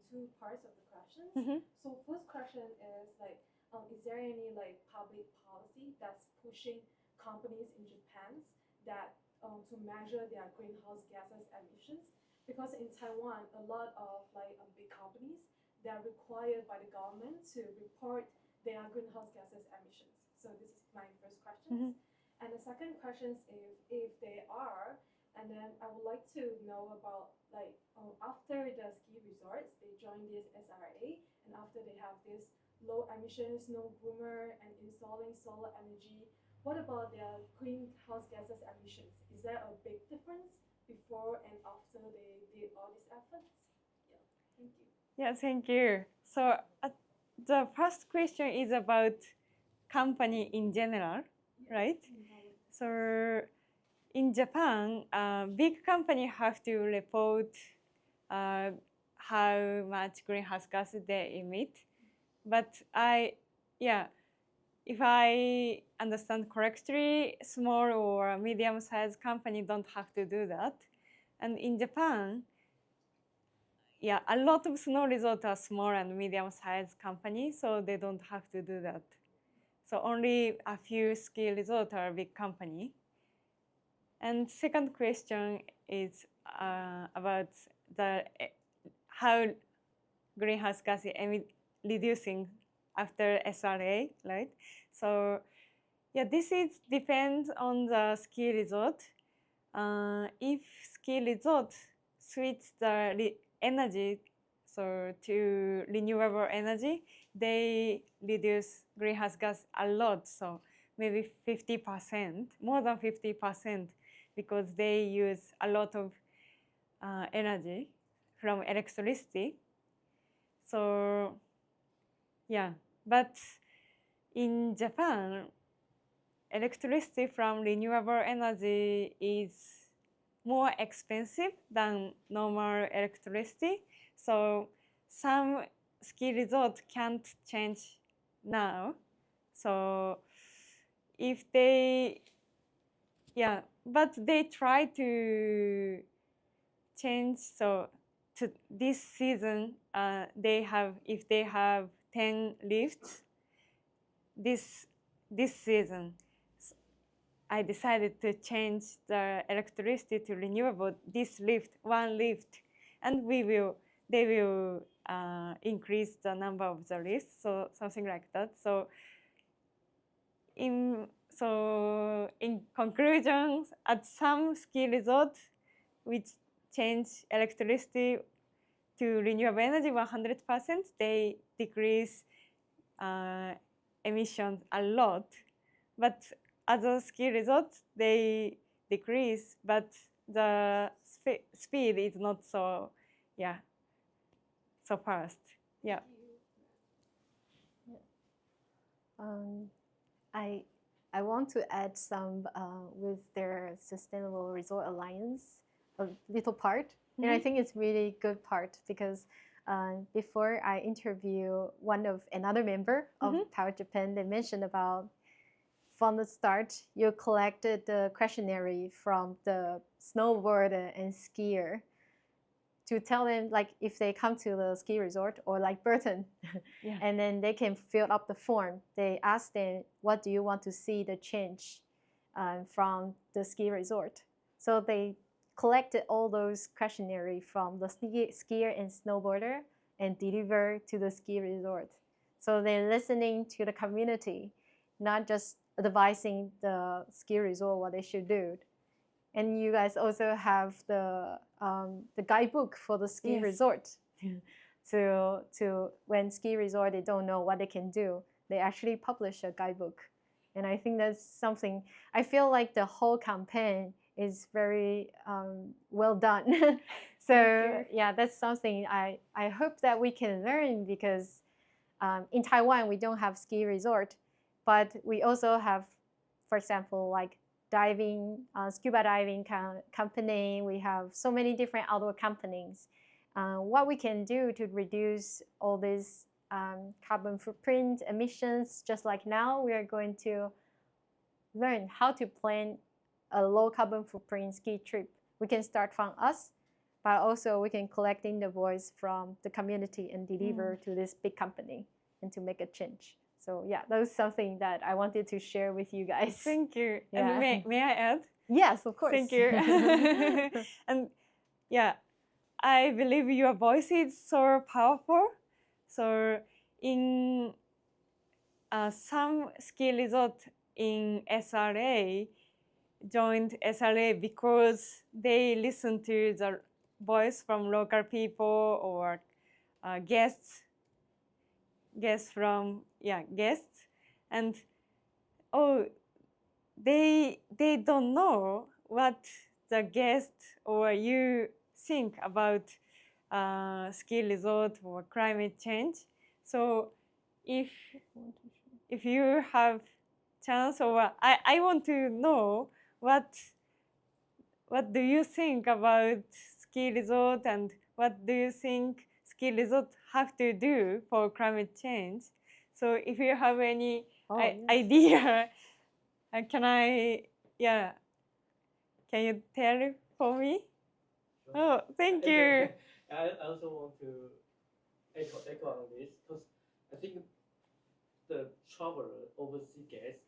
two parts of the questions. So first question is is there any public policy that's pushing companies in Japan that to measure their greenhouse gases emissions? Because in Taiwan, a lot of big companies, they are required by the government to report their greenhouse gases emissions. So this is my first question. And the second question is if they are, and then I would like to know about after the ski resorts, they join this SRA, and after they have this low emission snow groomer and installing solar energy, what about their greenhouse gases emissions? Is there a big difference before and after they did all these efforts? Yeah, thank you. Yeah, thank you. So the first question is about company in general, right? So in Japan, big company have to report how much greenhouse gas they emit. But if I understand correctly, small or medium-sized company don't have to do that. And in Japan, a lot of snow resorts are small and medium-sized companies, so they don't have to do that. So only a few ski resorts are big company. And second question is about how greenhouse gas reducing after SRA, right? So this depends on the ski resort. If ski resort switch the energy to renewable energy, they reduce greenhouse gas a lot. So maybe 50%, more than 50%, because they use a lot of energy from electricity. So yeah, but in Japan, electricity from renewable energy is more expensive than normal electricity. So some ski resorts can't change now. So if they, yeah, but they try to change. So to this season, if they have 10 lifts this season, I decided to change the electricity to renewable this one lift, and they will increase the number of the lifts, so something like that. So in conclusion, at some ski resorts which change electricity to renewable energy 100%, they decrease emissions a lot. But other ski resorts, they decrease, but the speed is not so, so fast. Yeah. I want to add some with their Sustainable Resort Alliance, a little part. And I think it's really good part because before I interview another member of POW Japan, they mentioned about from the start, you collected the questionnaire from the snowboarder and skier to tell them like if they come to the ski resort or like Burton, and then they can fill up the form. They ask them, what do you want to see the change from the ski resort? So they collected all those questionnaire from the skier and snowboarder and deliver to the ski resort. So they're listening to the community, not just advising the ski resort what they should do. And you guys also have the guidebook for the ski resort to when ski resort they don't know what they can do, they actually publish a guidebook. And I think that's something, I feel like the whole campaign is very well done. So yeah, that's something I hope that we can learn because in Taiwan we don't have ski resort, but we also have, for example, like diving, scuba diving company. We have so many different outdoor companies. What we can do to reduce all these carbon footprint emissions, just like now, we are going to learn how to plan a low carbon footprint ski trip. We can start from us, but also we can collect in the voice from the community and deliver to this big company and to make a change. So yeah, that was something that I wanted to share with you guys. Thank you. Yeah. And may I add? Yes, of course. Thank you. And yeah, I believe your voice is so powerful. So in some ski resorts in SRA joined SRA because they listen to the voice from local people or guests and they don't know what the guest or you think about ski resort or climate change. So if you have chance, or I want to know what do you think about ski resort and what do you think ski resort have to do for climate change? So if you have any idea, can you tell for me? Sure. Oh, thank you. I also want to echo on this because I think the traveler overseas guests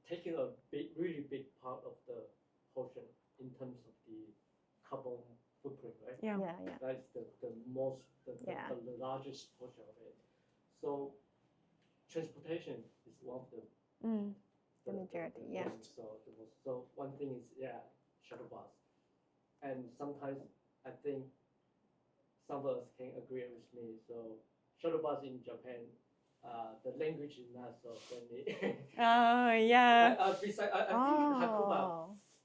taking a really big part of the portion in terms of the carbon footprint, right? Yeah. That's the largest portion of it. So transportation is one of the majority, So one thing is shuttle bus, and sometimes I think some of us can agree with me. So shuttle bus in Japan the language is not so friendly. Oh, yeah. Besides, I think Hakuba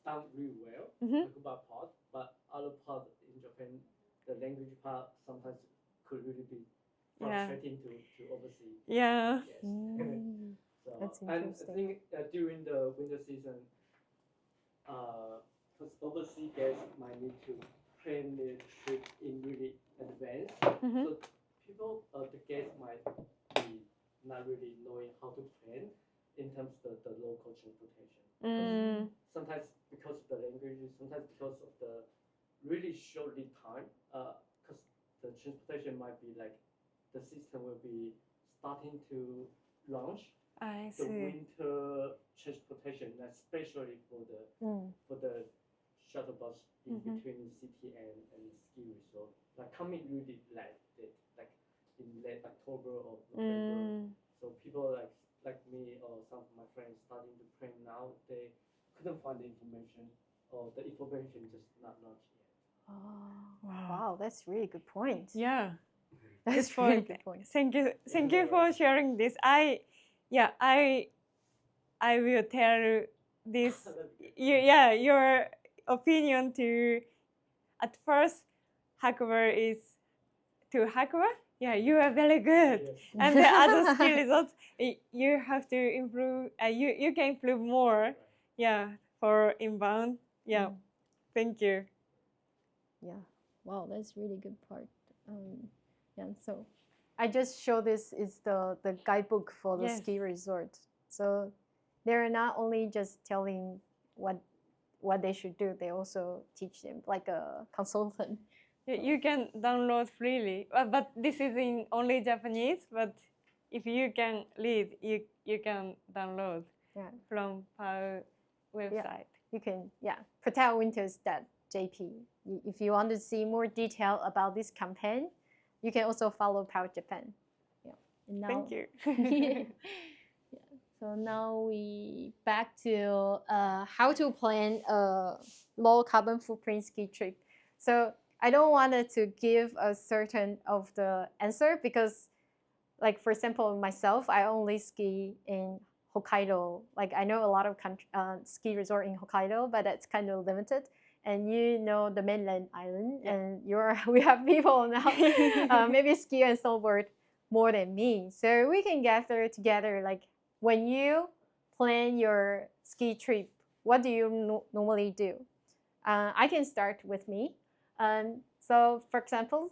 done really well. Hakuba part, but other part in Japan, the language part sometimes could really be frustrating to oversee. Yeah. Yes. So, That's and I interesting. think during the winter season, because overseas guests might need to plan their trip in really advance. So people, the guests might be not really knowing how to plan in terms of the local transportation. Sometimes because of the language, sometimes because of the really short lead time, because the transportation might be like, the system will be starting to launch I the see. winter transportation, especially for the shuttle bus in between city and ski resort, like coming really late, like in late October or November. So people like me or some of my friends starting to plan now, they couldn't find the information or the information just not launched yet. Oh, wow, that's really good point. Yeah. That's really good point. Thank you for sharing this. I will tell this. Your opinion to. At first, Hakuba is to Hakuba. Yeah, you are very good. Yes. And the other ski resorts, you have to improve. You can improve more. Yeah, for inbound. Yeah, thank you. Yeah, wow, that's really good part. Yeah, so I just show this is the guidebook for the ski resort. So they're not only just telling what they should do, they also teach them like a consultant. You can download freely, but this is in only Japanese. But if you can read, you can download from POW website. You can, protectourwinters.jp. If you want to see more detail about this campaign, you can also follow POW Japan. Yeah. And now, thank you. So now we back to how to plan a low carbon footprint ski trip. So I don't want to give a certain of the answer because, like for example, myself, I only ski in Hokkaido. Like I know a lot of ski resort in Hokkaido, but that's kind of limited. And you know the mainland island, and we have people now maybe ski and snowboard more than me. So we can gather together. Like when you plan your ski trip, what do you normally do? I can start with me. So for example,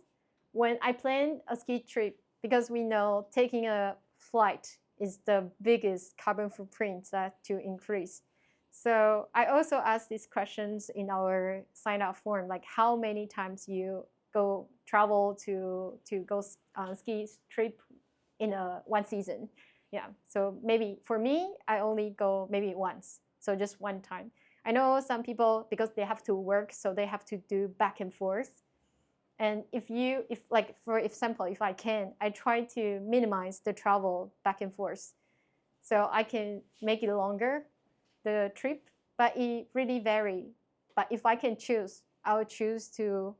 when I plan a ski trip, because we know taking a flight is the biggest carbon footprint that to increase. So I also ask these questions in our sign up form, like how many times you travel to go ski trip in one season. Yeah, so maybe for me, I only go maybe once, so just one time. I know some people, because they have to work, so they have to do back and forth. And if like for example, if I can, I try to minimize the travel back and forth, so I can make it longer, the trip, but it really varies. But if I can choose, I would choose to,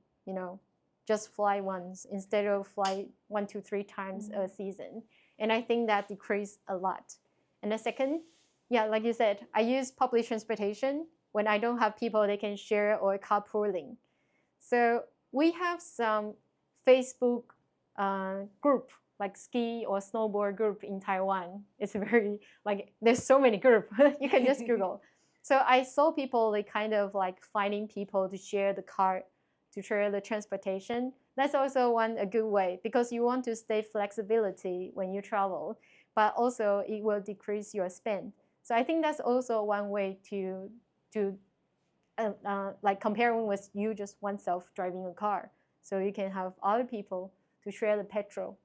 just fly once instead of fly 1 to 3 times a season. And I think that decreased a lot. And the second, like you said, I use public transportation. When I don't have people, they can share or carpooling. So we have some Facebook group, like ski or snowboard group in Taiwan. It's very, there's so many groups. You can just Google. So I saw people kind of finding people to share the car, to share the transportation. That's also a good way, because you want to stay flexibility when you travel, but also it will decrease your spend. So I think that's also one way to comparing with you just oneself driving a car. So you can have other people to share the petrol,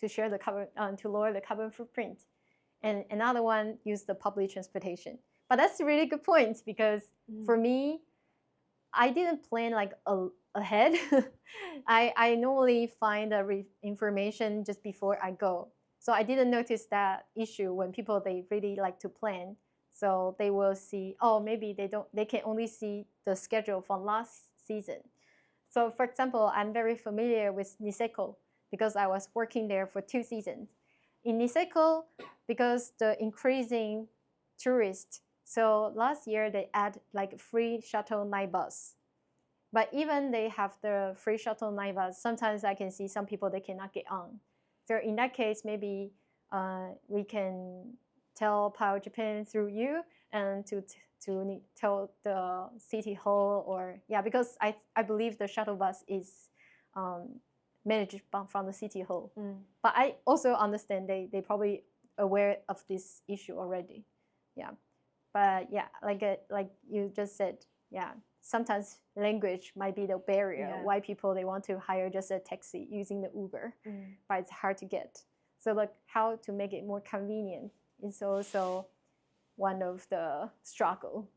to share the carbon, to lower the carbon footprint. And another one, use the public transportation. But that's a really good point, because for me, I didn't plan ahead. I normally find the information just before I go. So I didn't notice that issue when people, they really like to plan. So they will see, maybe they can only see the schedule from last season. So for example, I'm very familiar with Niseko because I was working there for 2 seasons. in Niseko, because the increasing tourists, so last year they add like free shuttle night bus. But even they have the free shuttle night bus, sometimes I can see some people they cannot get on. So in that case, maybe we can tell POW Japan through you and to tell the city hall, or because I believe the shuttle bus is managed from the city hall. But I also understand they probably aware of this issue already. But like you just said, sometimes language might be the barrier why people they want to hire just a taxi using the Uber, but it's hard to get. So like how to make it more convenient is also one of the struggle.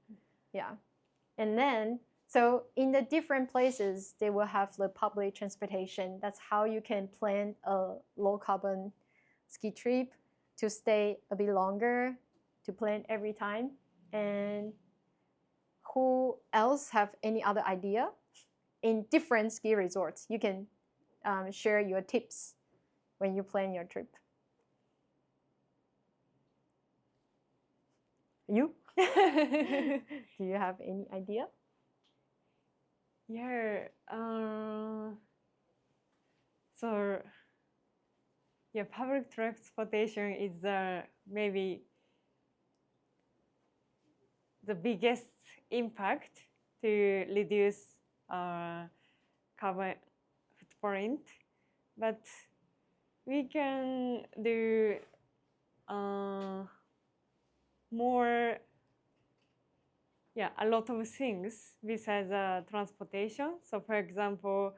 And then so in the different places they will have the public transportation. That's how you can plan a low carbon ski trip to stay a bit longer, to plan every time. And who else have any other idea? In different ski resorts, you can share your tips when you plan your trip. You? Do you have any idea? So public transportation is maybe the biggest impact to reduce carbon footprint, but we can do more, a lot of things besides transportation. So for example,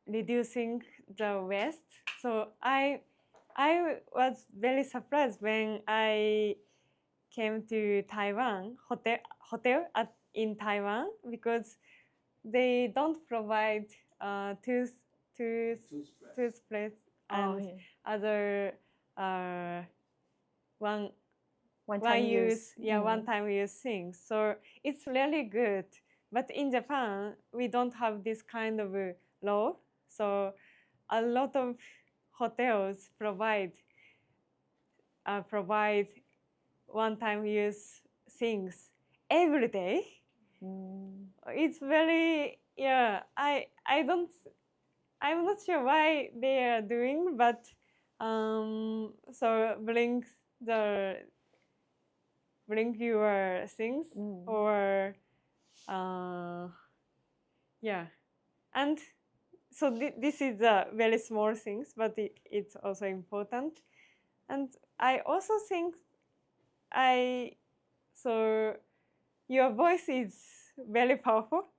reducing the waste. So I was very surprised when I came to Taiwan, hotel in Taiwan, because they don't provide toothpaste and other one-time use things. So it's really good. But in Japan, we don't have this kind of law. So a lot of hotels provide one-time use things every day. It's very I'm not sure why they are doing, but so bring your things or and so this is a very small things, but it's also important. And I also think so your voice is very powerful.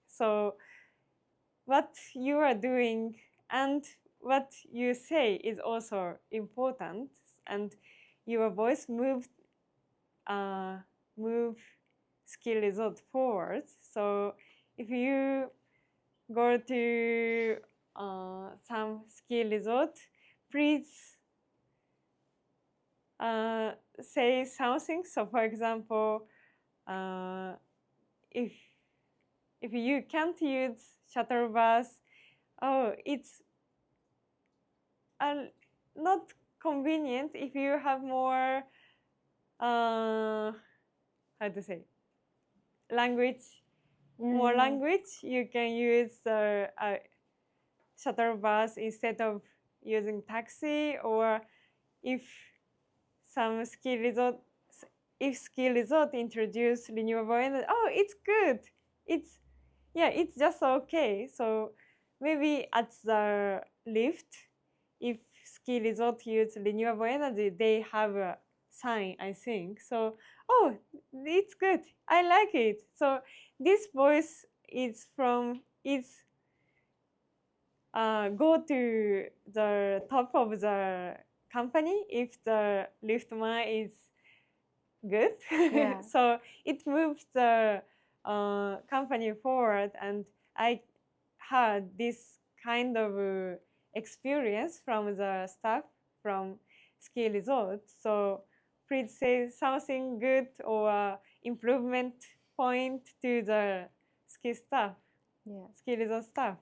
So what you are doing and what you say is also important, and your voice move ski resort forward. So if you go to some ski resort, please say something. So for example, if you can't use shuttle bus, it's not convenient. If you have more more language, you can use shuttle bus instead of using taxi. Or if some ski resort introduce renewable energy, it's good. It's just okay. So maybe at the lift, if ski resort use renewable energy, they have a sign, I think. So it's good. I like it. So this voice is go to the top of the company if the liftman is good. So it moves the company forward, and I had this kind of experience from the staff from ski resort. So please say something good or improvement point to the ski staff, ski resort staff.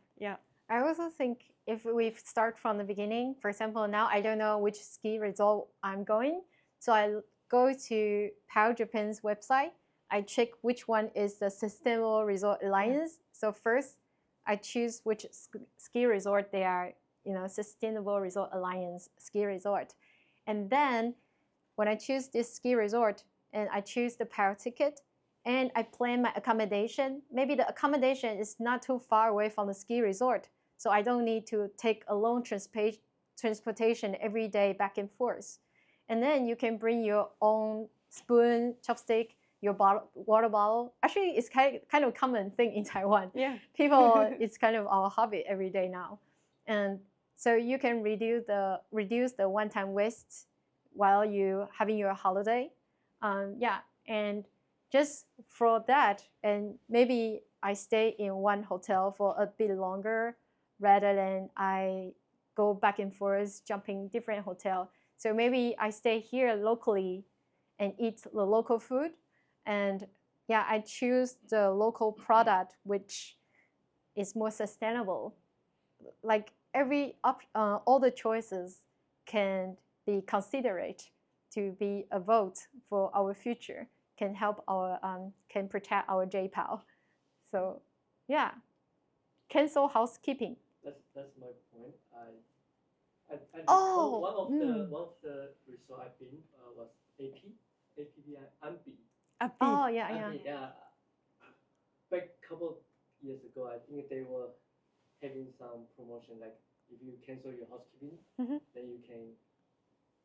I also think if we start from the beginning, for example, now I don't know which ski resort I'm going, so I go to POW Japan's website. I check which one is the Sustainable Resort Alliance. So first, I choose which ski resort they are, Sustainable Resort Alliance ski resort. And then when I choose this ski resort and I choose the POW ticket and I plan my accommodation, maybe the accommodation is not too far away from the ski resort. So I don't need to take a long transportation every day back and forth. And then you can bring your own spoon, chopstick, your water bottle. Actually, it's kind of common thing in Taiwan. Yeah. People, it's kind of our hobby every day now. And so you can reduce the one-time waste while you having your holiday. And just for that, and maybe I stay in one hotel for a bit longer rather than I go back and forth jumping different hotel. So maybe I stay here locally and eat the local food. And I choose the local product which is more sustainable. Like all the choices can be considerate to be a vote for our future, can help can protect our JPOW. So cancel housekeeping. That's my point. I Oh, one of the resort I've been was APBI Ambi. Oh yeah. Back a couple years ago, I think they were having some promotion, like if you cancel your housekeeping, then you can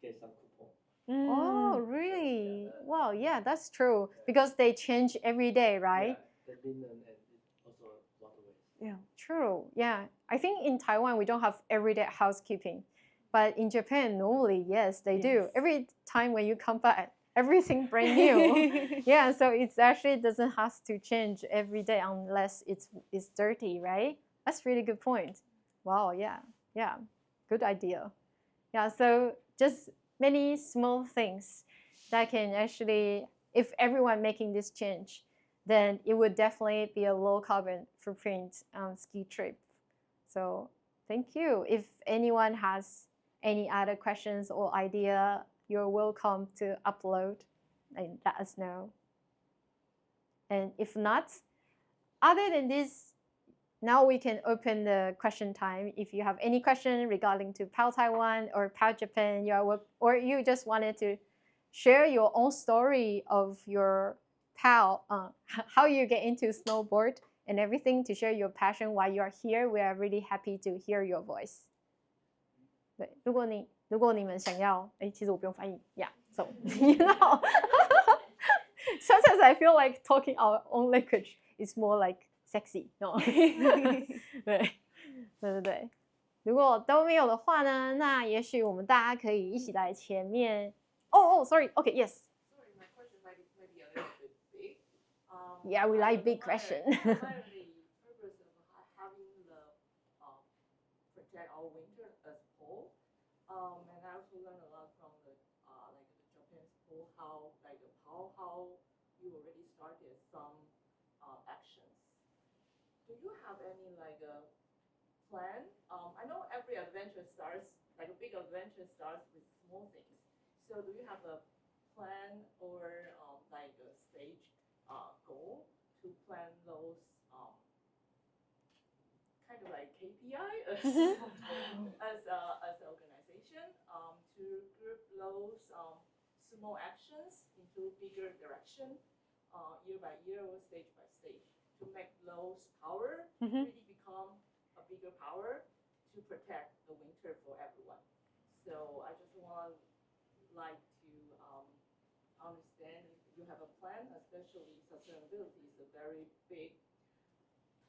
get some coupon. Oh, really? Wow, yeah, that's true. Because they change every day, right? Yeah, the linen and also waterways. Yeah, true. Yeah, I think in Taiwan we don't have everyday housekeeping, but in Japan normally yes they do. Every time when you come back, everything brand new. Yeah, so it actually doesn't have to change every day unless it's dirty, right? That's really good point. Wow, yeah, good idea. Yeah, so just many small things that can actually, if everyone making this change, then it would definitely be a low carbon footprint ski trip. So thank you. If anyone has any other questions or idea, you're welcome to upload and let us know. And if not, other than this, now we can open the question time. If you have any question regarding to POW Taiwan or POW Japan, or you just wanted to share your own story of your POW, how you get into snowboard and everything, to share your passion while you are here, we are really happy to hear your voice. 对，如果你们想要，其实我不用翻译 ，Yeah, so sometimes I feel like talking our own language is more like sexy, no? 对。如果都没有的话呢，那也许我们大家可以一起来前面。Sorry, okay, yes. Sorry, my question might be a little bit big. Yeah, we like big question. What are the purpose of having the Protect Our Winter as POW? And I also learned a lot from the Japan's POW, how you already started some actions. Do you have any plan? I know every adventure starts, a big adventure starts with small things. So do you have a plan or a stage goal to plan those kind of like KPI as an organization to group those small actions into bigger direction year by year or stage by stage to make those power really become a bigger power to protect the winter for everyone. So I just want like to understand if you have a plan, especially sustainability is a very big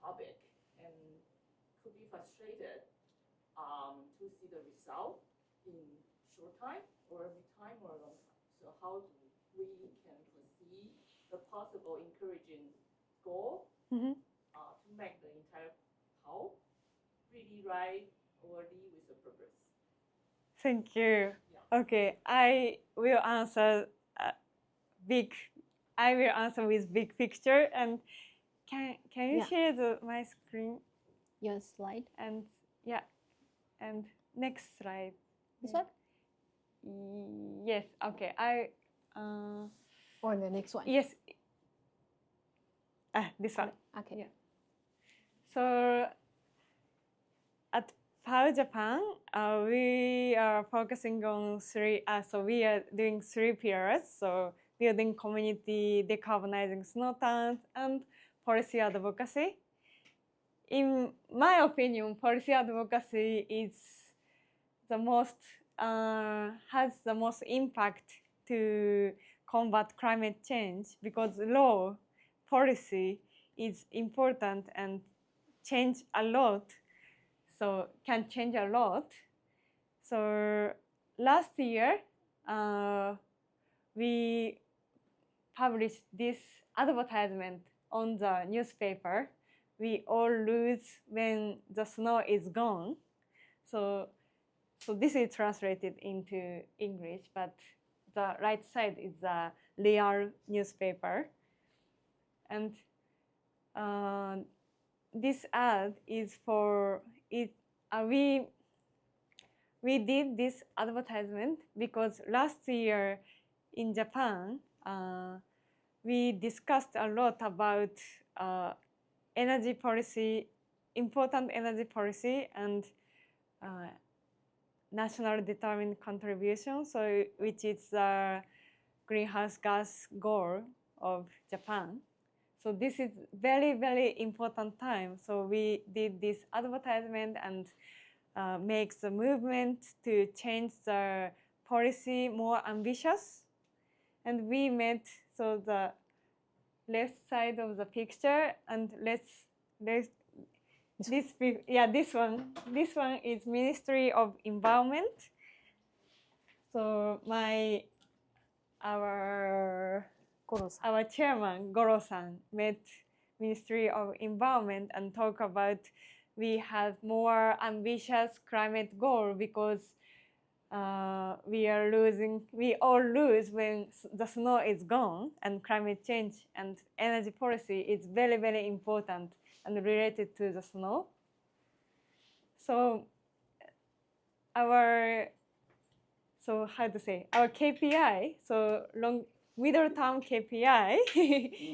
topic and could be frustrated to see the result in short time or mid-time or long time. So how we can foresee the possible encouraging goal to make the entire POW really right or lead with a purpose. Thank you. Okay, I will answer with big picture. And can you share my screen? your slide. And yeah, and next slide. This one? Yes. Okay. Or the next one? Yes. This one. Okay. Yeah. So at POW Japan, we are focusing on three. So we are doing three pillars. So building community, decarbonizing snow towns, and policy advocacy. In my opinion, policy advocacy is the most has the most impact to combat climate change, because law policy is important and change a lot. So can change a lot. So last year we published this advertisement on the newspaper. We all lose when the snow is gone. So this is translated into English, but the right side is the real newspaper. And this ad is for it. We did this advertisement because last year in Japan, we discussed a lot about energy policy, important energy policy, and national determined contribution, so which is the greenhouse gas goal of Japan. So this is very, very important time. So we did this advertisement and makes the movement to change the policy more ambitious. And we met, so the left side of the picture, and this one. This one is Ministry of Environment. So our chairman Goro-san met Ministry of Environment and talk about we have more ambitious climate goal because we all lose when the snow is gone, and climate change and energy policy is very, very important and related to the snow. So our KPI, so middle term KPI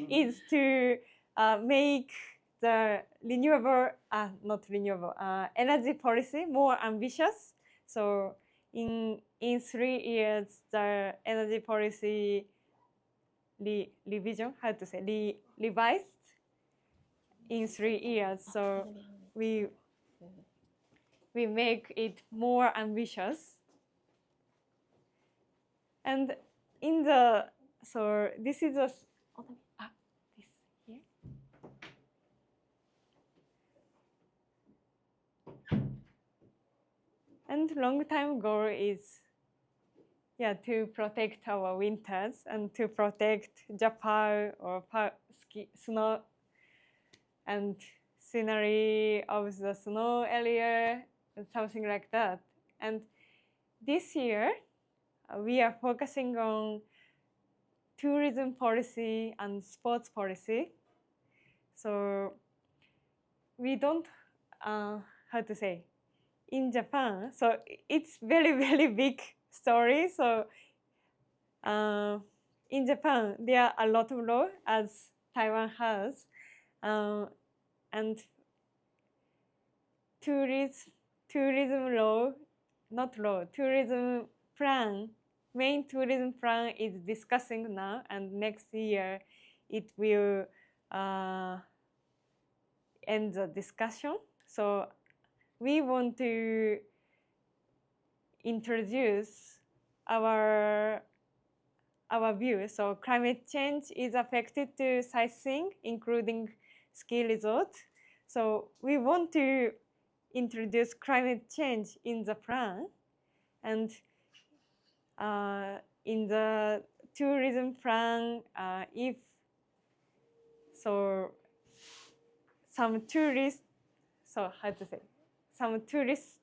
is to make the energy policy more ambitious. So in 3 years, the energy policy revised in 3 years. So we make it more ambitious. And in the, so this is this here. And long-term goal is, to protect our winters and to protect Japan or snow and scenery of the snow area and something like that. And this year, we are focusing on tourism policy and sports policy. So we don't, in Japan, so it's very, very big story. So in Japan, there are a lot of law as Taiwan has, and tourism law, tourism plan, main tourism plan is discussing now, and next year it will end the discussion. So we want to introduce our view. So climate change is affected to sightseeing, including ski resort. So we want to introduce climate change in the plan, and in the tourism plan, if so, some tourist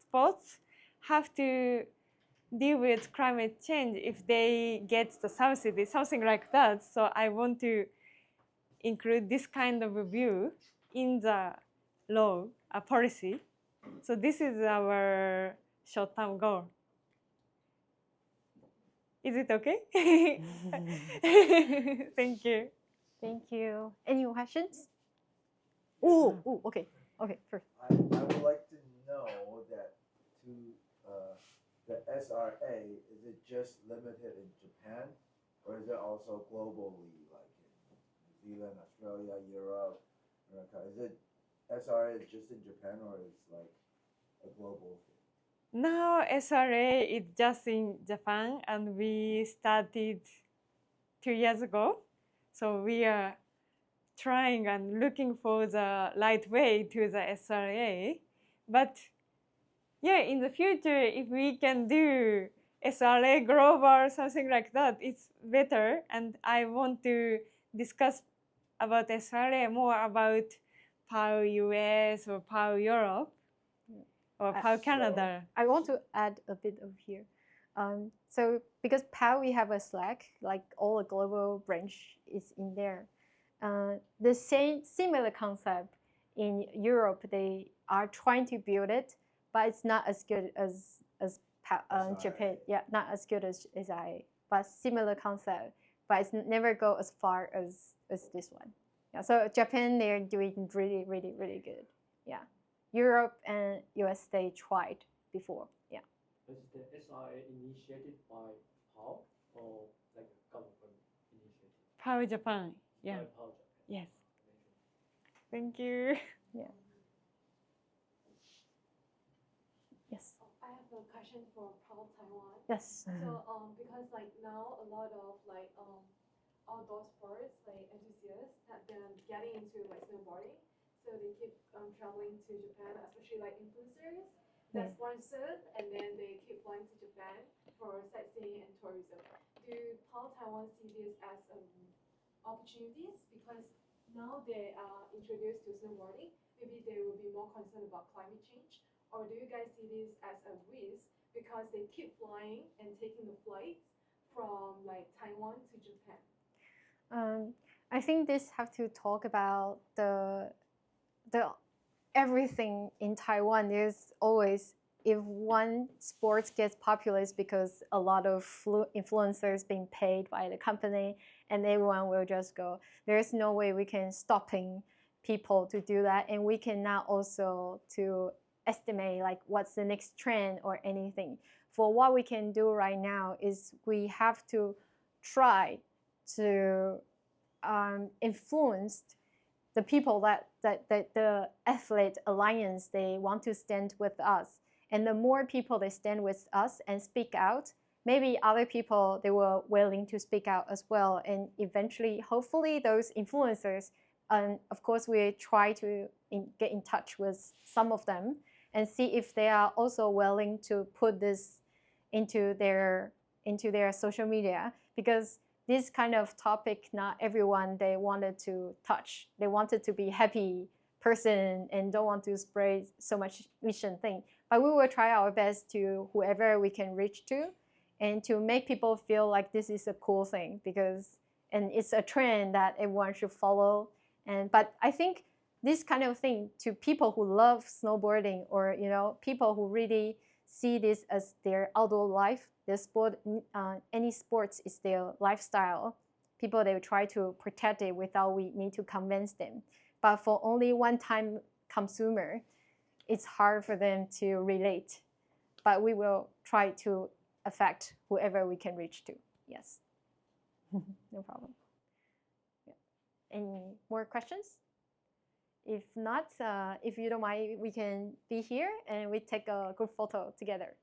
spots have to deal with climate change if they get the subsidy, something like that. So I want to include this kind of view in the law policy. So this is our short-term goal. Is it okay? Thank you. Thank you. Any questions? Oh, okay. Okay, first. I would like to know that to the SRA, is it just limited in Japan, or is it also globally, like in New Zealand, Australia, Europe, America? Is it SRA is just in Japan, or is like a global thing? Now SRA is just in Japan, and we started 2 years ago. So we are trying and looking for the right way to the SRA. But yeah, in the future, if we can do SRA global, something like that, it's better. And I want to discuss about SRA more about POW US or POW Europe or POW Canada. I want to add a bit of here. So because POW, we have a Slack, like all the global branch is in there. The similar concept in Europe, they are trying to build it, but it's not as good as Japan. Yeah, not as good as I. But similar concept, but it's never go as far as this one. Yeah, so Japan, they're doing really, really, really good. Yeah, Europe and US, they tried before. Yeah. Is the SRA initiated by POW or like a government initiative? POW Japan. Yeah. By POW Japan. Yes. Thank you. Yeah. Yes. I have a question for POW Taiwan. Yes. So because like now a lot of like outdoor sports like enthusiasts have been getting into like snowboarding, so they keep traveling to Japan, especially like influencers that sponsored, and then they keep flying to Japan for sightseeing and tourism. Do POW Taiwan see this as opportunities, because now they are introduced to snowboarding, maybe they will be more concerned about climate change? Or do you guys see this as a risk because they keep flying and taking the flights from like Taiwan to Japan? I think this have to talk about the everything in Taiwan. There's always, if one sport gets popular, it's because a lot of influencers being paid by the company, and everyone will just go. There's no way we can stopping people to do that, and we cannot also to estimate like what's the next trend or anything. For what we can do right now is we have to try to influence the people that the athlete alliance, they want to stand with us. And the more people they stand with us and speak out, maybe other people, they were willing to speak out as well. And eventually, hopefully those influencers, of course, we try to get in touch with some of them and see if they are also willing to put this into their social media, because this kind of topic, not everyone they wanted to touch. They wanted to be happy person and don't want to spread so much mission thing. But we will try our best to whoever we can reach to, and to make people feel like this is a cool thing, and it's a trend that everyone should follow. But I think this kind of thing, to people who love snowboarding, or people who really see this as their outdoor life, their sport, any sports is their lifestyle. People, they will try to protect it without we need to convince them. But for only one-time consumer, it's hard for them to relate. But we will try to affect whoever we can reach to. Yes. No problem. Yeah. Any more questions? If not, if you don't mind, we can be here and we take a group photo together.